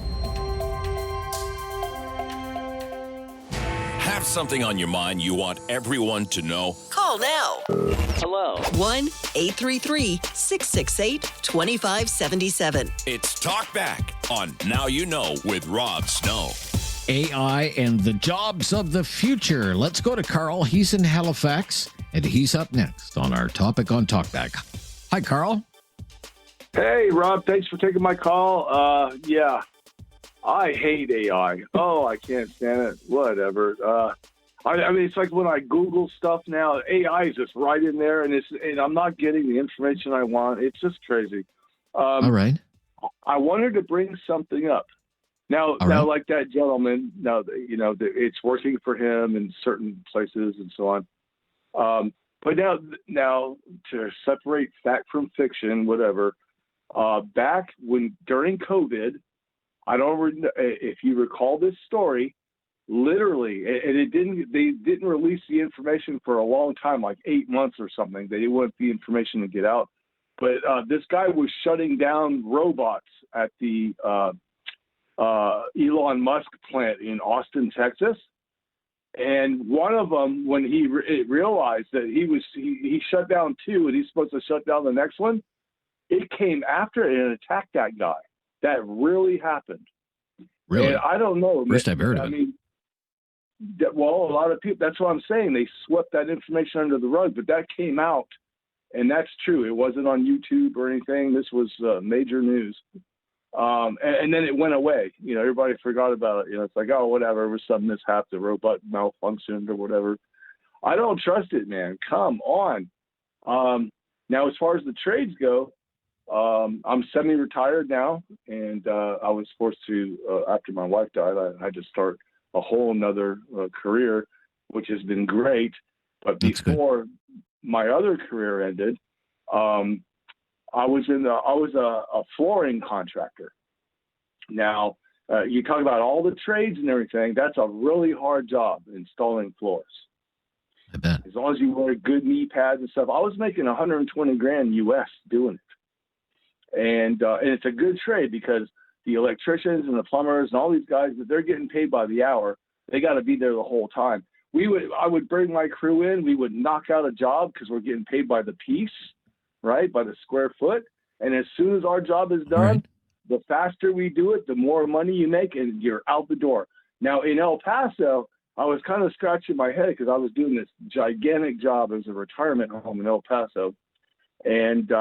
Speaker 2: Have something on your mind you want everyone to know?
Speaker 3: Call now.
Speaker 2: Hello.
Speaker 3: 1-833-668-2577.
Speaker 2: It's Talkback on Now You Know with Rob Snow.
Speaker 1: AI and the jobs of the future. Let's go to Carl. He's in Halifax, and he's up next on our topic on Talkback. Hi, Carl.
Speaker 20: Hey, Rob. Thanks for taking my call. Yeah, I hate AI. Oh, I can't stand it. Whatever. I mean, it's like when I Google stuff now, AI is just right in there, and I'm not getting the information I want. It's just crazy.
Speaker 1: All right.
Speaker 20: I wanted to bring something up. Now, like that gentleman, it's working for him in certain places and so on. But now to separate fact from fiction, whatever. Back during COVID, I don't. If you recall this story, literally, and they didn't release the information for a long time, like 8 months or something. They didn't want the information to get out. But this guy was shutting down robots at the Elon Musk plant in Austin, Texas. And one of them, when he realized that he shut down two and he's supposed to shut down the next one, it came after it and attacked that guy. That really happened.
Speaker 1: Really?
Speaker 20: And I don't know.
Speaker 1: First I've heard of it.
Speaker 20: I mean, well, a lot of people, that's what I'm saying. They swept that information under the rug, but that came out, and that's true. It wasn't on YouTube or anything. This was major news. And then it went away. Everybody forgot about it. It's like, oh, whatever. It was some mishap. The robot malfunctioned or whatever. I don't trust it, man. Come on. Now, as far as the trades go, I'm semi-retired now, and I was forced to, after my wife died, I had to start a whole nother career, which has been great. But before my other career ended, I was a flooring contractor. Now, you talk about all the trades and everything. That's a really hard job, installing floors.
Speaker 1: I bet.
Speaker 20: As long as you wear good knee pads and stuff. I was making $120,000 US doing it. And it's a good trade because the electricians and the plumbers and all these guys, they're getting paid by the hour. They got to be there the whole time. I would bring my crew in. We would knock out a job because we're getting paid by the piece, right, by the square foot. And as soon as our job is done, the faster we do it, the more money you make, and you're out the door. Now, in El Paso, I was kind of scratching my head because I was doing this gigantic job as a retirement home in El Paso. And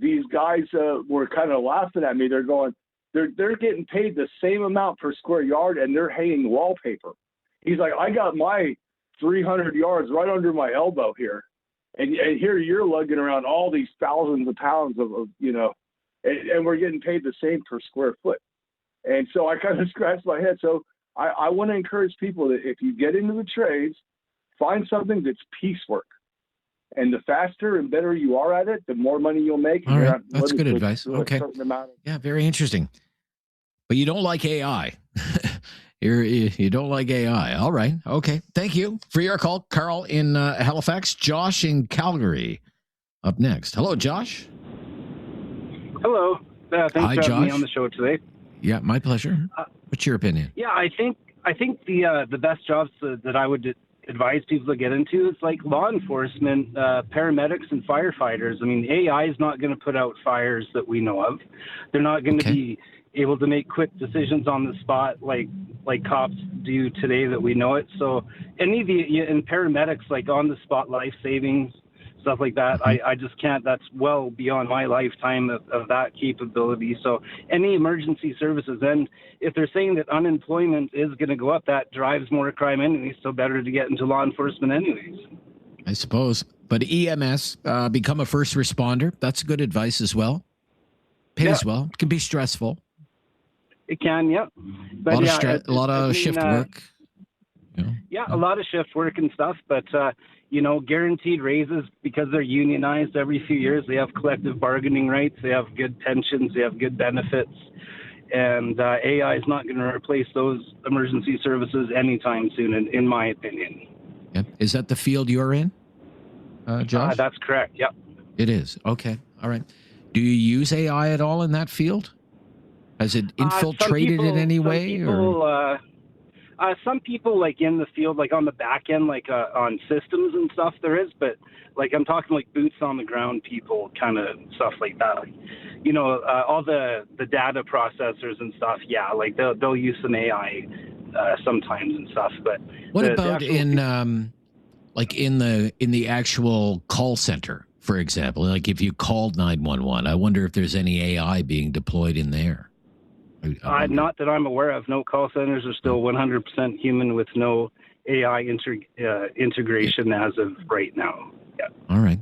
Speaker 20: these guys were kind of laughing at me. They're going, they're getting paid the same amount per square yard, and they're hanging wallpaper. He's like, I got my 300 yards right under my elbow here. And here you're lugging around all these thousands of pounds of and we're getting paid the same per square foot. And so I kind of scratched my head. So I want to encourage people that if you get into the trades, find something that's piecework. And the faster and better you are at it, the more money you'll make.
Speaker 1: All right. That's good advice. Okay.
Speaker 20: Of-
Speaker 1: Yeah, very interesting. But you don't like AI. You don't like AI. All right. Okay. Thank you for your call. Carl in Halifax. Josh in Calgary up next. Hello, Josh.
Speaker 21: Hello. Thanks
Speaker 1: Hi,
Speaker 21: for having
Speaker 1: Josh.
Speaker 21: me on the show today.
Speaker 1: Yeah, my pleasure. What's your opinion?
Speaker 21: Yeah, I think the best jobs that I would advise people to get into is like law enforcement, paramedics, and firefighters. I mean, AI is not going to put out fires that we know of. They're not going to be able to make quick decisions on the spot like cops do today that we know it. So any of and paramedics, like on the spot life savings, stuff like that, I just can't. That's well beyond my lifetime of that capability. So any emergency services, and if they're saying that unemployment is going to go up, that drives more crime anyways, so better to get into law enforcement anyways.
Speaker 1: I suppose. But EMS, become a first responder. That's good advice as well. Pays well. It can be stressful.
Speaker 21: It can, yeah. But
Speaker 1: a lot of shift work.
Speaker 21: Yeah, a lot of shift work and stuff, but guaranteed raises because they're unionized every few years. They have collective bargaining rights. They have good pensions. They have good benefits. And AI is not going to replace those emergency services anytime soon, in my opinion.
Speaker 1: Yeah. Is that the field you're in, Josh?
Speaker 21: That's correct, yeah.
Speaker 1: It is. Okay. All right. Do you use AI at all in that field? Has it infiltrated in any way?
Speaker 21: Some people, like in the field, like on the back end, like on systems and stuff, there is. But like I'm talking like boots on the ground people, kind of stuff like that. Like, all the data processors and stuff. Yeah, like they'll use some AI sometimes and stuff. But
Speaker 1: what about in the actual call center, for example? Like if you called 911, I wonder if there's any AI being deployed in there.
Speaker 21: Not that I'm aware of. No, call centers are still 100% human with no AI integration as of right now. Yeah.
Speaker 1: All right.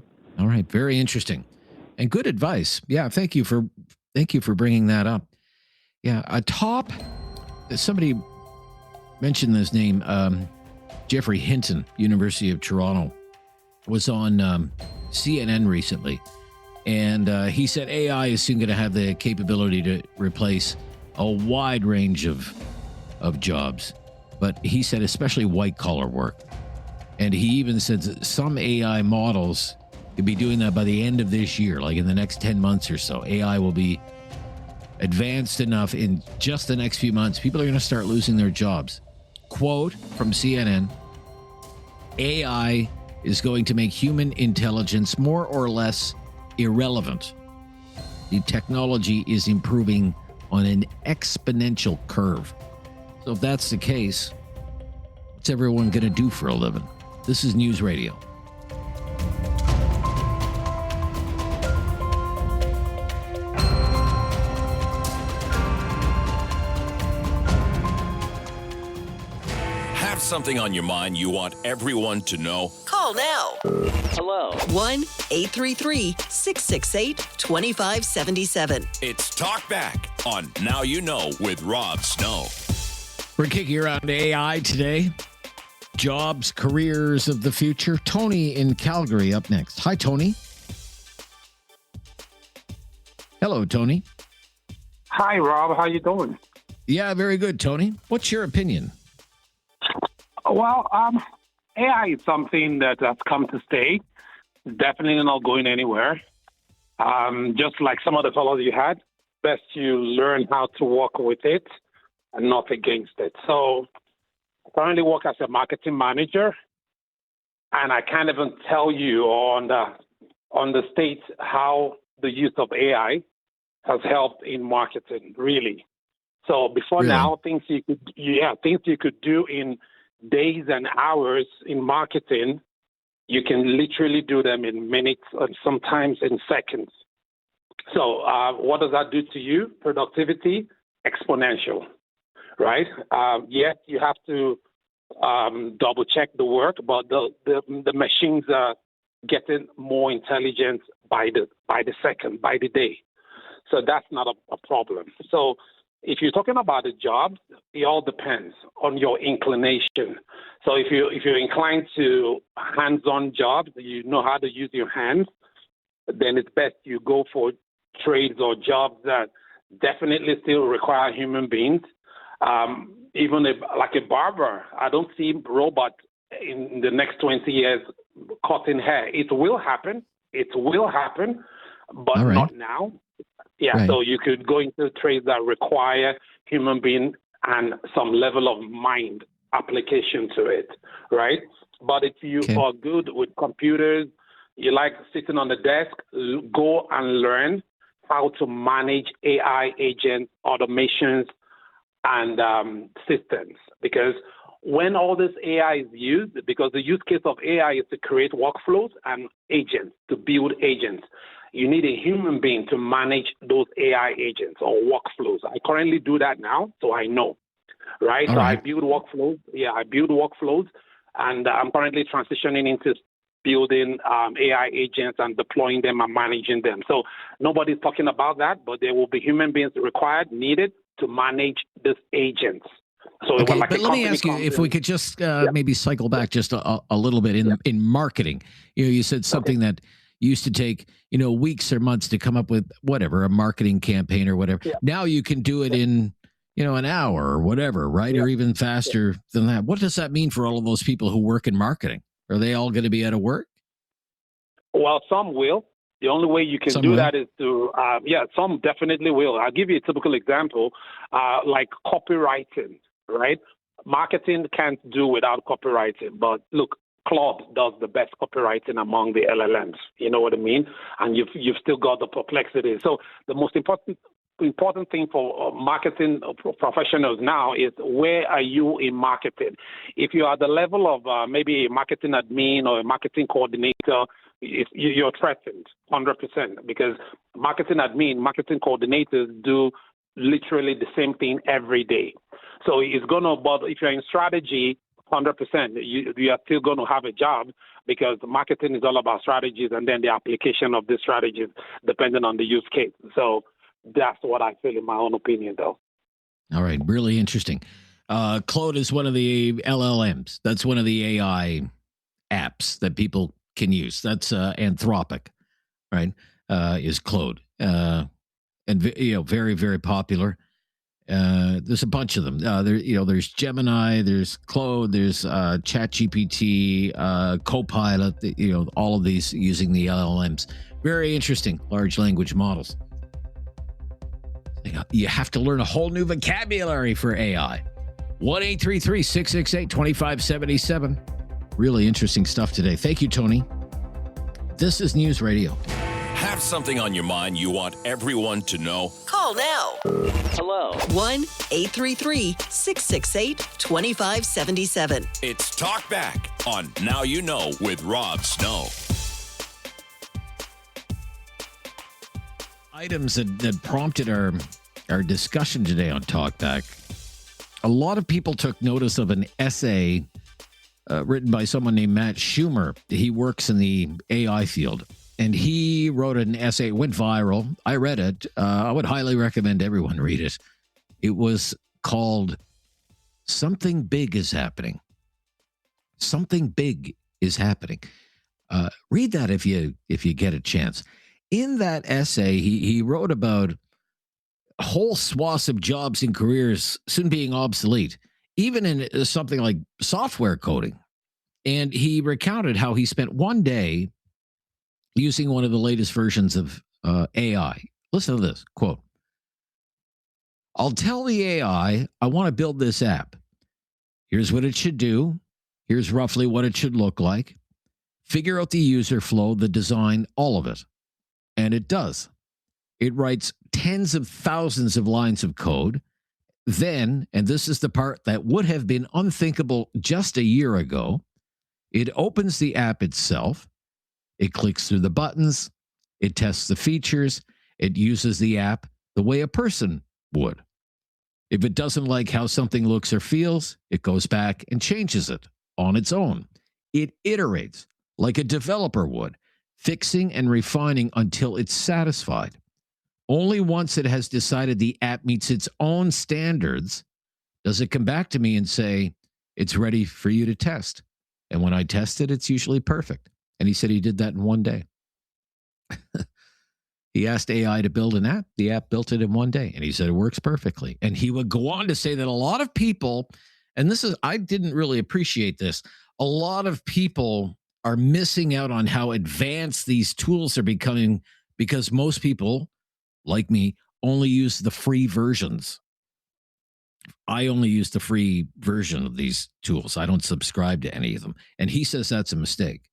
Speaker 1: Very interesting, and good advice. Yeah. Thank you for bringing that up. Yeah. Somebody mentioned this name. Jeffrey Hinton, University of Toronto, was on CNN recently, and he said AI is soon going to have the capability to replace a wide range of jobs, but he said especially white-collar work. And he even said that some AI models could be doing that by the end of this year, like in the next 10 months or so. AI will be advanced enough in just the next few months. People are going to start losing their jobs. Quote from CNN, AI is going to make human intelligence more or less irrelevant. The technology is improving on an exponential curve. So if that's the case, what's everyone going to do for a living? This is News Radio.
Speaker 2: Have something on your mind you want everyone to know?
Speaker 3: Call now.
Speaker 2: Hello.
Speaker 3: 1-833-668-2577.
Speaker 2: It's Talkback on Now You Know with Rob Snow.
Speaker 1: We're kicking around AI today. Jobs, careers of the future. Tony in Calgary up next. Hi, Tony. Hello, Tony.
Speaker 22: Hi, Rob. How you doing?
Speaker 1: Yeah, very good, Tony. What's your opinion?
Speaker 22: Well, AI is something that's come to stay. It's definitely not going anywhere. Just like some of the fellows you had, best you learn how to work with it and not against it. So I currently work as a marketing manager, and I can't even tell you on the state how the use of AI has helped in marketing, really. So before now, things you could do in days and hours in marketing, you can literally do them in minutes and sometimes in seconds. So what does that do to you? Productivity, exponential, right? Yes, you have to double check the work, but the machines are getting more intelligent by the second, by the day. So that's not a problem. So if you're talking about the jobs, it all depends on your inclination. So if you're inclined to hands-on jobs, you know how to use your hands, then it's best you go for trades or jobs that definitely still require human beings. Even like a barber, I don't see robots in the next 20 years cutting hair. It will happen. But not now. Yeah,
Speaker 1: Right.
Speaker 22: so you could go into trades that require human being and some level of mind application to it, right? But if you are good with computers, you like sitting on the desk, go and learn how to manage AI agents, automations, and systems. Because when all this AI is used, because the use case of AI is to create workflows and agents, to build agents, you need a human being to manage those AI agents or workflows. I currently do that now, so I know, right?
Speaker 1: All
Speaker 22: So
Speaker 1: right.
Speaker 22: I build workflows. Yeah, I build workflows, and I'm currently transitioning into building AI agents and deploying them and managing them. So nobody's talking about that, but there will be human beings required, needed to manage these agents. So
Speaker 1: Okay,
Speaker 22: like
Speaker 1: but
Speaker 22: a
Speaker 1: let me
Speaker 22: company
Speaker 1: ask you
Speaker 22: comes
Speaker 1: if
Speaker 22: in-
Speaker 1: we could just maybe cycle back just a little bit in marketing. You said something that used to take weeks or months to come up with whatever a marketing campaign or whatever. Now you can do it in an hour or whatever, right? Or even faster than that. What does that mean for all of those people who work in marketing? Are they all going to be out of work?
Speaker 22: Well, some will. The only way you can
Speaker 1: Some
Speaker 22: do
Speaker 1: will.
Speaker 22: that is to, some definitely will. I'll give you a typical example, like copywriting, right? Marketing can't do without copywriting, but look, Claude does the best copywriting among the LLMs. You know what I mean? And you've still got the perplexity. So the most important thing for marketing professionals now is where are you in marketing? If you are at the level of maybe a marketing admin or a marketing coordinator, you're threatened 100% because marketing admin, marketing coordinators do literally the same thing every day. So it's going to, but if you're in strategy, 100%, you are still going to have a job because marketing is all about strategies and then the application of the strategies depending on the use case. So that's what I feel in my own opinion, though.
Speaker 1: All right, really interesting. Claude is one of the LLMs. That's one of the AI apps that people can use. That's Anthropic, right? Is Claude, and very, very popular. There's a bunch of them. There's Gemini, there's Claude, there's ChatGPT, Copilot. All of these using the LLMs. Very interesting, large language models. You have to learn a whole new vocabulary for AI. 1-833-668-2577. Really interesting stuff today. Thank you, Tony. This is News Radio.
Speaker 2: Have something on your mind you want everyone to know?
Speaker 3: Call now.
Speaker 2: Hello.
Speaker 3: 1-833-668-2577.
Speaker 2: It's Talkback on Now You Know with Rob Snow.
Speaker 1: Items that prompted our discussion today on Talkback. A lot of people took notice of an essay written by someone named Matt Schumer. He works in the AI field, and he wrote an essay. It went viral. I read it. I would highly recommend everyone read it. It was called "Something Big is Happening." Something big is happening. Read that if you get a chance. In that essay, he wrote about whole swaths of jobs and careers soon being obsolete, even in something like software coding. And he recounted how he spent one day using one of the latest versions of AI. Listen to this, quote, "I'll tell the AI I want to build this app. Here's what it should do. Here's roughly what it should look like. Figure out the user flow, the design, all of it." And it does. It writes tens of thousands of lines of code. Then, and this is the part that would have been unthinkable just a year ago, it opens the app itself. It clicks through the buttons. It tests the features. It uses the app the way a person would. If it doesn't like how something looks or feels, it goes back and changes it on its own. It iterates like a developer would, fixing and refining until it's satisfied. Only once it has decided the app meets its own standards does it come back to me and say, it's ready for you to test. And when I test it, it's usually perfect. And he said he did that in one day. He asked AI to build an app. The app built it in one day. And he said it works perfectly. And he would go on to say that a lot of people, and this is, I didn't really appreciate this, a lot of people are missing out on how advanced these tools are becoming because most people, like me, only use the free versions. I only use the free version of these tools. I don't subscribe to any of them. And he says that's a mistake.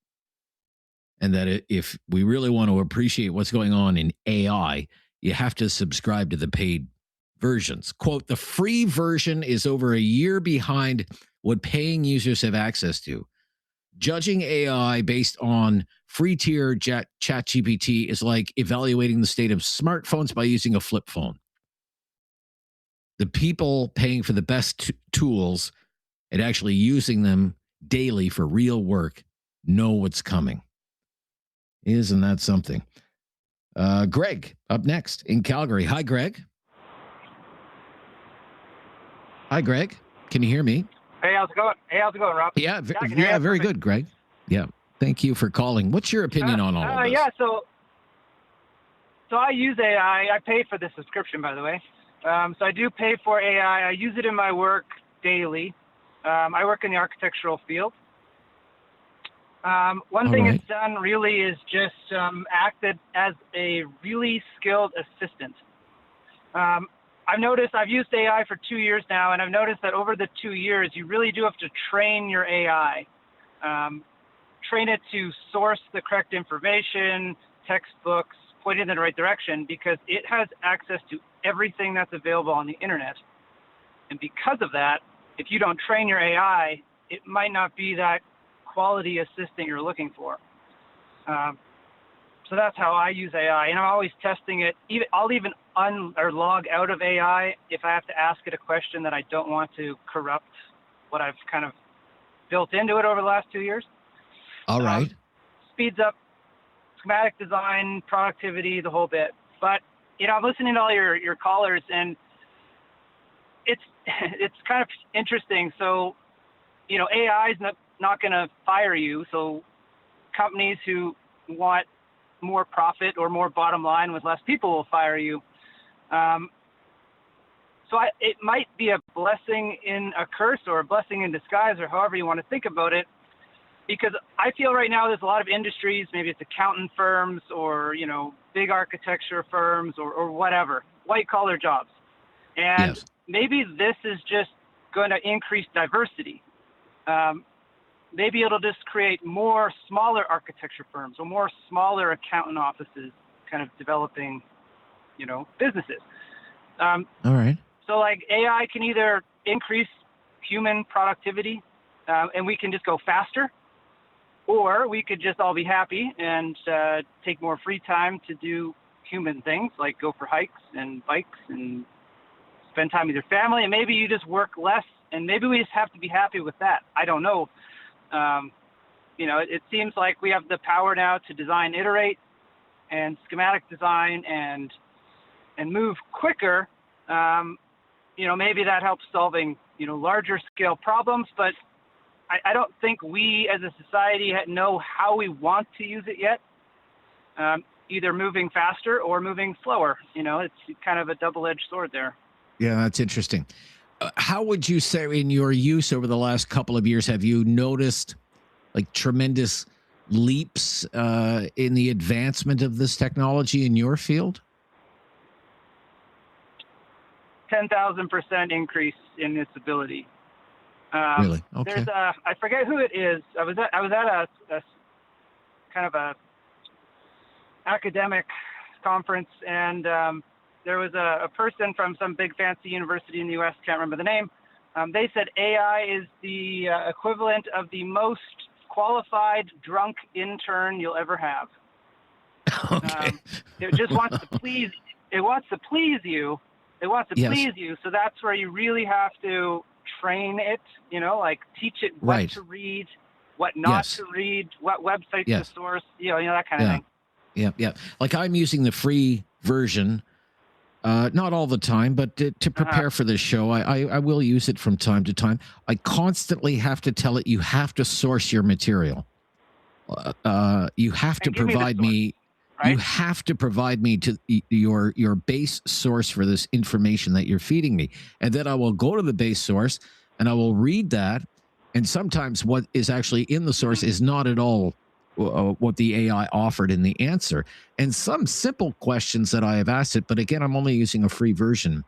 Speaker 1: And that if we really want to appreciate what's going on in AI, you have to subscribe to the paid versions. Quote, the free version is over a year behind what paying users have access to. Judging AI based on free tier ChatGPT is like evaluating the state of smartphones by using a flip phone. The people paying for the best tools and actually using them daily for real work know what's coming. Isn't that something? Greg, up next in Calgary. Hi, Greg. Hi, Greg. Can you hear me?
Speaker 4: Hey, how's it going? Rob?
Speaker 1: Yeah, very good, Greg. Yeah, thank you for calling. What's your opinion on all of this?
Speaker 4: Yeah, so I use AI. I pay for the subscription, by the way. So I do pay for AI. I use it in my work daily. I work in the architectural field. One thing it's done really is just acted as a really skilled assistant. I've noticed, I've used AI for 2 years now, and I've noticed that over the 2 years, you really do have to train your AI. Train it to source the correct information, textbooks, point it in the right direction, because it has access to everything that's available on the internet. And because of that, if you don't train your AI, it might not be that quality assistant you're looking for. So that's how I use AI, and I'm always testing it. I'll even log out of AI if I have to ask it a question that I don't want to corrupt what I've kind of built into it over the last 2 years.
Speaker 1: All right.
Speaker 4: Speeds up schematic design, productivity, the whole bit. But I'm listening to all your callers, and it's kind of interesting. So, AI is not going to fire you. So companies who want more profit or more bottom line with less people will fire you. So it might be a blessing in a curse or a blessing in disguise, or however you want to think about it, because I feel right now there's a lot of industries, maybe it's accountant firms or, big architecture firms or whatever, white collar jobs. And maybe this is just going to increase diversity. Maybe it'll just create more smaller architecture firms or more smaller accountant offices kind of developing, businesses.
Speaker 1: All right.
Speaker 4: So like AI can either increase human productivity and we can just go faster, or we could just all be happy and take more free time to do human things like go for hikes and bikes and spend time with your family. And maybe you just work less, and maybe we just have to be happy with that. I don't know. It seems like we have the power now to design, iterate, and schematic design and move quicker. Maybe that helps solving, larger scale problems, but I don't think we as a society know how we want to use it yet. Either moving faster or moving slower. It's kind of a double-edged sword there.
Speaker 1: Yeah, that's interesting. How would you say in your use over the last couple of years, have you noticed like tremendous leaps in the advancement of this technology in your field?
Speaker 4: 10,000% increase in its ability.
Speaker 1: Really? Okay.
Speaker 4: There's I forget who it is. I was at a kind of a academic conference, and there was a person from some big fancy university in the U.S., can't remember the name. They said AI is the equivalent of the most qualified drunk intern you'll ever have.
Speaker 1: Okay.
Speaker 4: It just wants to please. It wants to please you. It wants to please you. So that's where you really have to train it. Like teach it what to read, what not to read, what websites to source. That kind of thing.
Speaker 1: Yeah. Like I'm using the free version Not all the time, but to prepare for this show, I will use it from time to time. I constantly have to tell it, you have to source your material. You have to provide me. Right? You have to provide me to your base source for this information that you're feeding me, and then I will go to the base source and I will read that. And sometimes what is actually in the source is not at all what the AI offered in the answer. And some simple questions that I have asked it, but again, I'm only using a free version.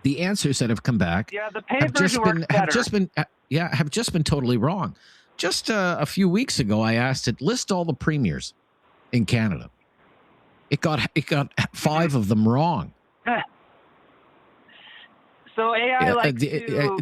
Speaker 1: The answers that have come back,
Speaker 4: the paid version works better.
Speaker 1: have just been totally wrong. Just a few weeks ago, I asked it, list all the premiers in Canada. It got 5 of them wrong.
Speaker 4: So AI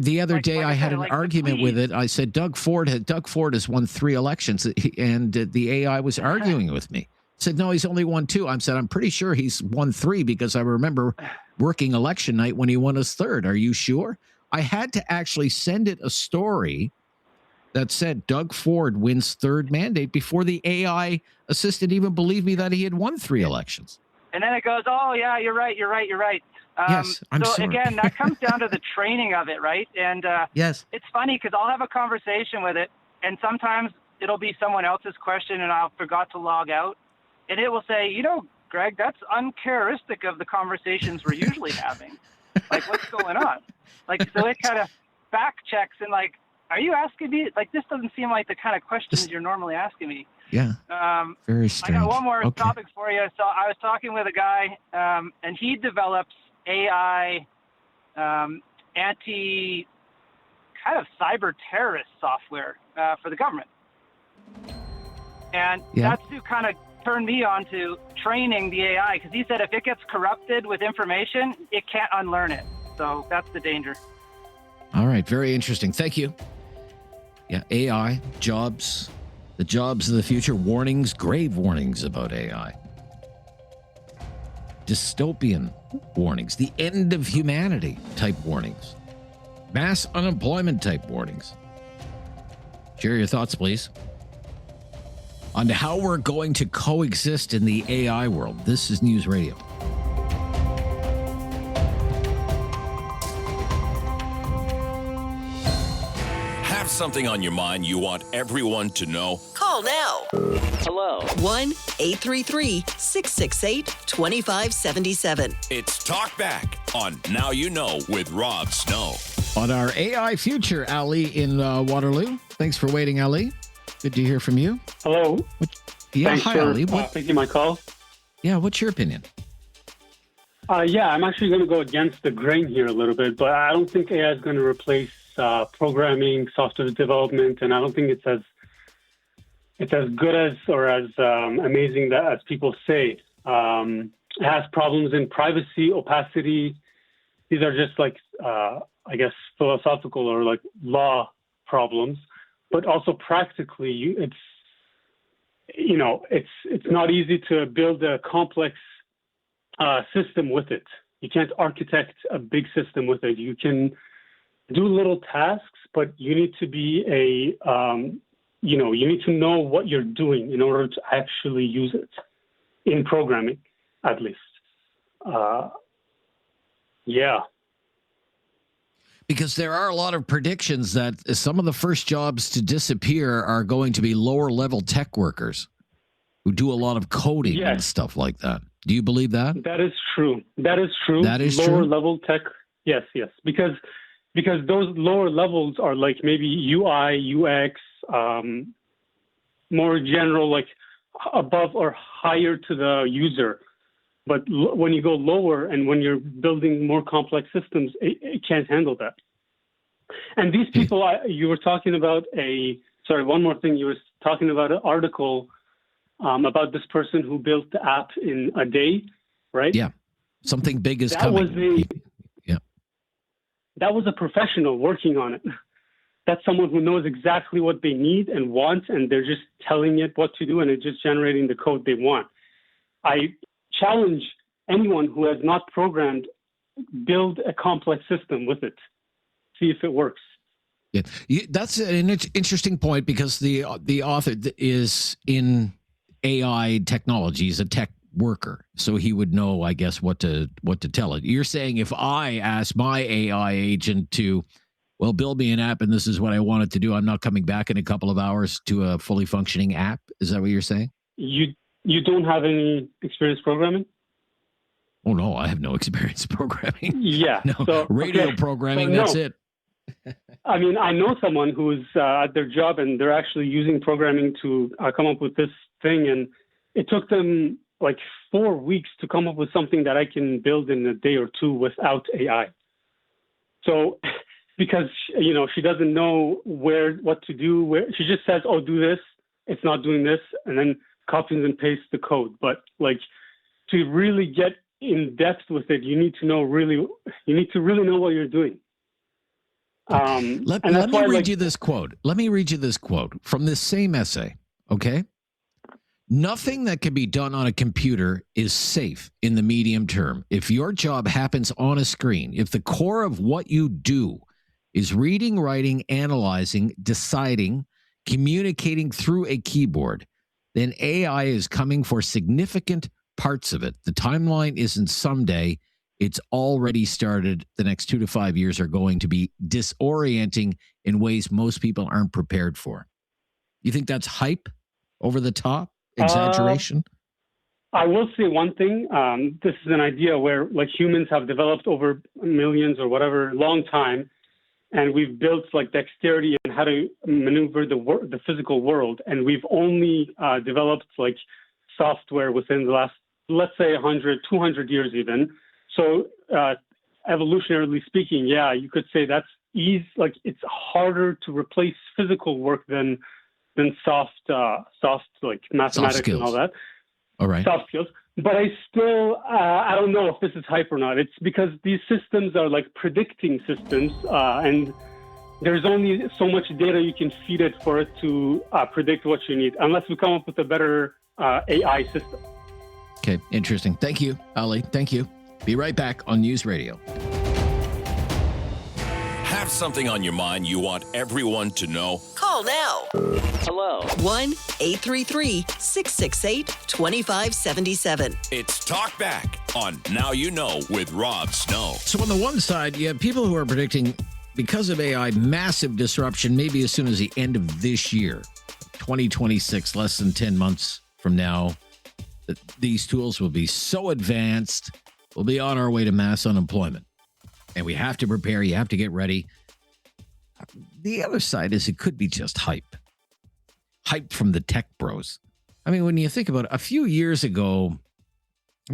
Speaker 1: the other day I had an argument with it. I said Doug Ford has won 3 elections, and the AI was arguing with me. It said no, he's only won 2. I said I'm pretty sure he's won 3 because I remember working election night when he won his 3rd. Are you sure? I had to actually send it a story that said Doug Ford wins 3rd mandate before the AI assistant even believed me that he had won 3 elections.
Speaker 4: And then it goes, oh yeah, you're right.
Speaker 1: Yes, I'm sorry.
Speaker 4: Again, that comes down to the training of it, right? And
Speaker 1: yes,
Speaker 4: it's funny because I'll have a conversation with it, and sometimes it'll be someone else's question, and I'll forgot to log out, and it will say, Greg, that's uncharacteristic of the conversations we're usually having. Like, what's going on? So it kind of fact checks and are you asking me? This doesn't seem like the kind of questions you're normally asking me.
Speaker 1: Yeah. Very strange.
Speaker 4: I got one more topic for you. So I was talking with a guy, and he develops AI anti kind of cyber terrorist software for the government. And that's who kind of turned me on to training the AI, because he said if it gets corrupted with information, it can't unlearn it. So that's the danger.
Speaker 1: All right. Very interesting. Thank you. Yeah. AI, jobs, the jobs of the future, warnings, grave warnings about AI. Dystopian warnings, the end of humanity type warnings, mass unemployment type warnings. Share your thoughts, please, on how we're going to coexist in the AI world. This is News Radio.
Speaker 2: Have something on your mind you want everyone to know?
Speaker 3: Call now.
Speaker 2: Hello.
Speaker 3: 1-833-668-2577.
Speaker 2: It's Talkback on Now You Know with Rob Snow.
Speaker 1: On our AI future, Ali in Waterloo. Thanks for waiting, Ali. Good to hear from you.
Speaker 5: Hello.
Speaker 1: Thanks hi,
Speaker 5: for
Speaker 1: Ali.
Speaker 5: taking my call.
Speaker 1: Yeah, what's your opinion?
Speaker 5: I'm actually going to go against the grain here a little bit, but I don't think AI is going to replace programming, software development, and I don't think it's as good as or as amazing as people say. It has problems in privacy, opacity. These are just philosophical or law problems, but also practically, it's not easy to build a complex system with it. You can't architect a big system with it. You can do little tasks, but you need to be you need to know what you're doing in order to actually use it in programming, at least.
Speaker 1: Because there are a lot of predictions that some of the first jobs to disappear are going to be lower level tech workers who do a lot of coding and stuff like that. Do you believe that?
Speaker 5: That is true. That is true. Lower level tech. Yes. Because those lower levels are maybe UI, UX, more general, above or higher to the user. But when you go lower and when you're building more complex systems, it can't handle that. And these people, you were talking about one more thing. You were talking about an article about this person who built the app in a day, right?
Speaker 1: Yeah. Something big is coming.
Speaker 5: That was a professional working on it. That's someone who knows exactly what they need and want, and they're just telling it what to do, and it's just generating the code they want. I challenge anyone who has not programmed, build a complex system with it. See if it works.
Speaker 1: Yeah, that's an interesting point because the author is in AI technology. He's a tech worker, so he would know, I guess, what to tell it. You're saying if I ask my AI agent to, well, build me an app and this is what I want it to do, I'm not coming back in a couple of hours to a fully functioning app. Is that what you're saying?
Speaker 5: You don't have any experience programming?
Speaker 1: Oh, no, I have no experience programming.
Speaker 5: Yeah.
Speaker 1: No,
Speaker 5: so,
Speaker 1: radio
Speaker 5: okay.
Speaker 1: programming,
Speaker 5: So,
Speaker 1: that's
Speaker 5: no.
Speaker 1: it.
Speaker 5: I mean, I know someone who's at their job and they're actually using programming to come up with this thing. And it took them like 4 weeks to come up with something that I can build in a day or two without AI. So, because, she doesn't know what to do, she just says, oh, do this. It's not doing this. And then copies and pastes the code. But like to really get in depth with it, you need to really know what you're doing.
Speaker 1: Let me read you this quote. Let me read you this quote from this same essay. Okay. Nothing that can be done on a computer is safe in the medium term. If your job happens on a screen, if the core of what you do is reading, writing, analyzing, deciding, communicating through a keyboard, then AI is coming for significant parts of it. The timeline isn't someday. It's already started. The next 2 to 5 years are going to be disorienting in ways most people aren't prepared for. You think that's hype, over the top, exaggeration?
Speaker 5: I will say one thing. This is an idea where like humans have developed over millions or whatever long time, and we've built like dexterity and how to maneuver the physical world. And we've only developed like software within the last, let's say 100, 200 years even. So evolutionarily speaking, yeah, you could say that's easy. Like it's harder to replace physical work than soft like mathematics and all that.
Speaker 1: All right.
Speaker 5: Soft skills. But I still, I don't know if this is hype or not. It's because these systems are like predicting systems, and there's only so much data you can feed it for it to predict what you need, unless we come up with a better AI system.
Speaker 1: Okay, interesting. Thank you, Ali. Thank you. Be right back on News Radio.
Speaker 2: Have something on your mind you want everyone to know?
Speaker 3: Call now.
Speaker 6: Hello.
Speaker 3: 1-833-668-2577.
Speaker 2: It's Talkback on Now You Know with Rob Snow.
Speaker 1: So on the one side, you have people who are predicting, because of AI, massive disruption maybe as soon as the end of this year, 2026, less than 10 months from now, that these tools will be so advanced, we'll be on our way to mass unemployment. And we have to prepare. You have to get ready. The other side is it could be just hype. Hype from the tech bros. I mean, when you think about it, a few years ago,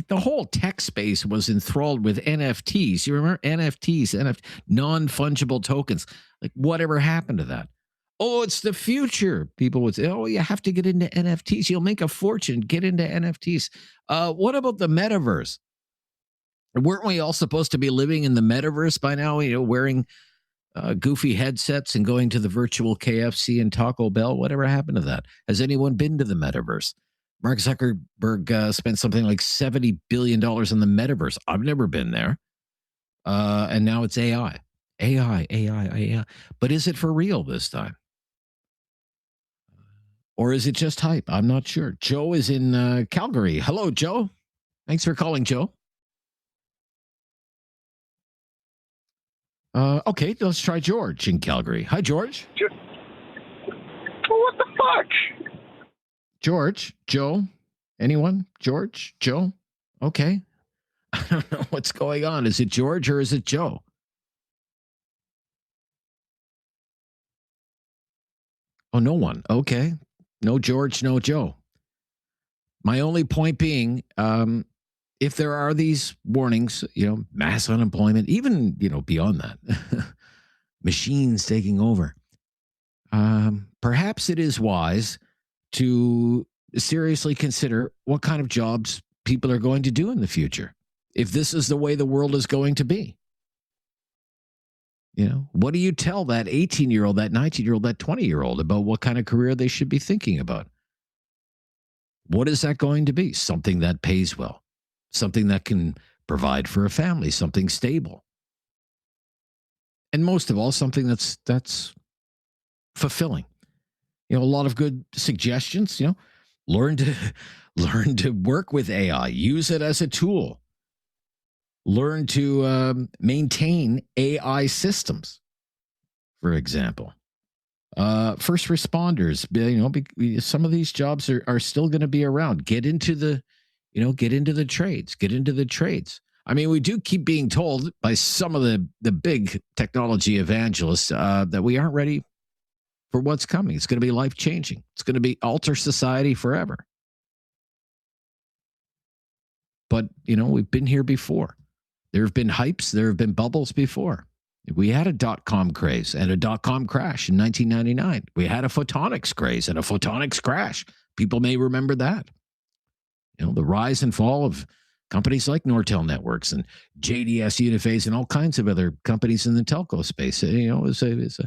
Speaker 1: the whole tech space was enthralled with NFTs. You remember NFTs, non-fungible tokens. Like, whatever happened to that? Oh, it's the future. People would say, oh, you have to get into NFTs. You'll make a fortune. Get into NFTs. What about the metaverse? Weren't we all supposed to be living in the metaverse by now, wearing goofy headsets and going to the virtual KFC and Taco Bell? Whatever happened to that? Has anyone been to the metaverse? Mark Zuckerberg spent something like $70 billion in the metaverse. I've never been there. And now it's AI. AI. But is it for real this time? Or is it just hype? I'm not sure. Joe is in Calgary. Hello, Joe. Thanks for calling, Joe. Okay, let's try George in Calgary. Hi, George.
Speaker 19: What the fuck?
Speaker 1: George, Joe, anyone? George, Joe? Okay. I don't know what's going on. Is it George or is it Joe? Oh, no one. Okay. No George, no Joe. My only point being, if there are these warnings, mass unemployment, even, beyond that, machines taking over, perhaps it is wise to seriously consider what kind of jobs people are going to do in the future, if this is the way the world is going to be. What do you tell that 18-year-old, that 19-year-old, that 20-year-old about what kind of career they should be thinking about? What is that going to be? Something that pays well. Something that can provide for a family, something stable. And most of all, something that's fulfilling. A lot of good suggestions, Learn to work with AI. Use it as a tool. Learn to maintain AI systems, for example. First responders, some of these jobs are still going to be around. Get into the trades. I mean, we do keep being told by some of the big technology evangelists that we aren't ready for what's coming. It's going to be life-changing. It's going to be alter society forever. But, we've been here before. There have been hypes. There have been bubbles before. We had a dot-com craze and a dot-com crash in 1999. We had a photonics craze and a photonics crash. People may remember that. The rise and fall of companies like Nortel Networks and JDS Uniphase and all kinds of other companies in the telco space. It's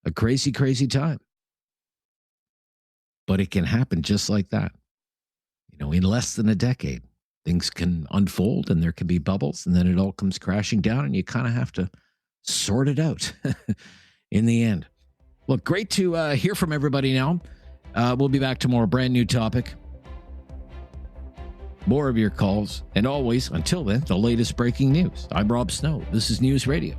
Speaker 1: a crazy, crazy time. But it can happen just like that. In less than a decade, things can unfold and there can be bubbles, and then it all comes crashing down, and you kind of have to sort it out in the end. Look, great to hear from everybody now. We'll be back tomorrow, brand new topic. More of your calls, and always, until then, the latest breaking news. I'm Rob Snow. This is News Radio.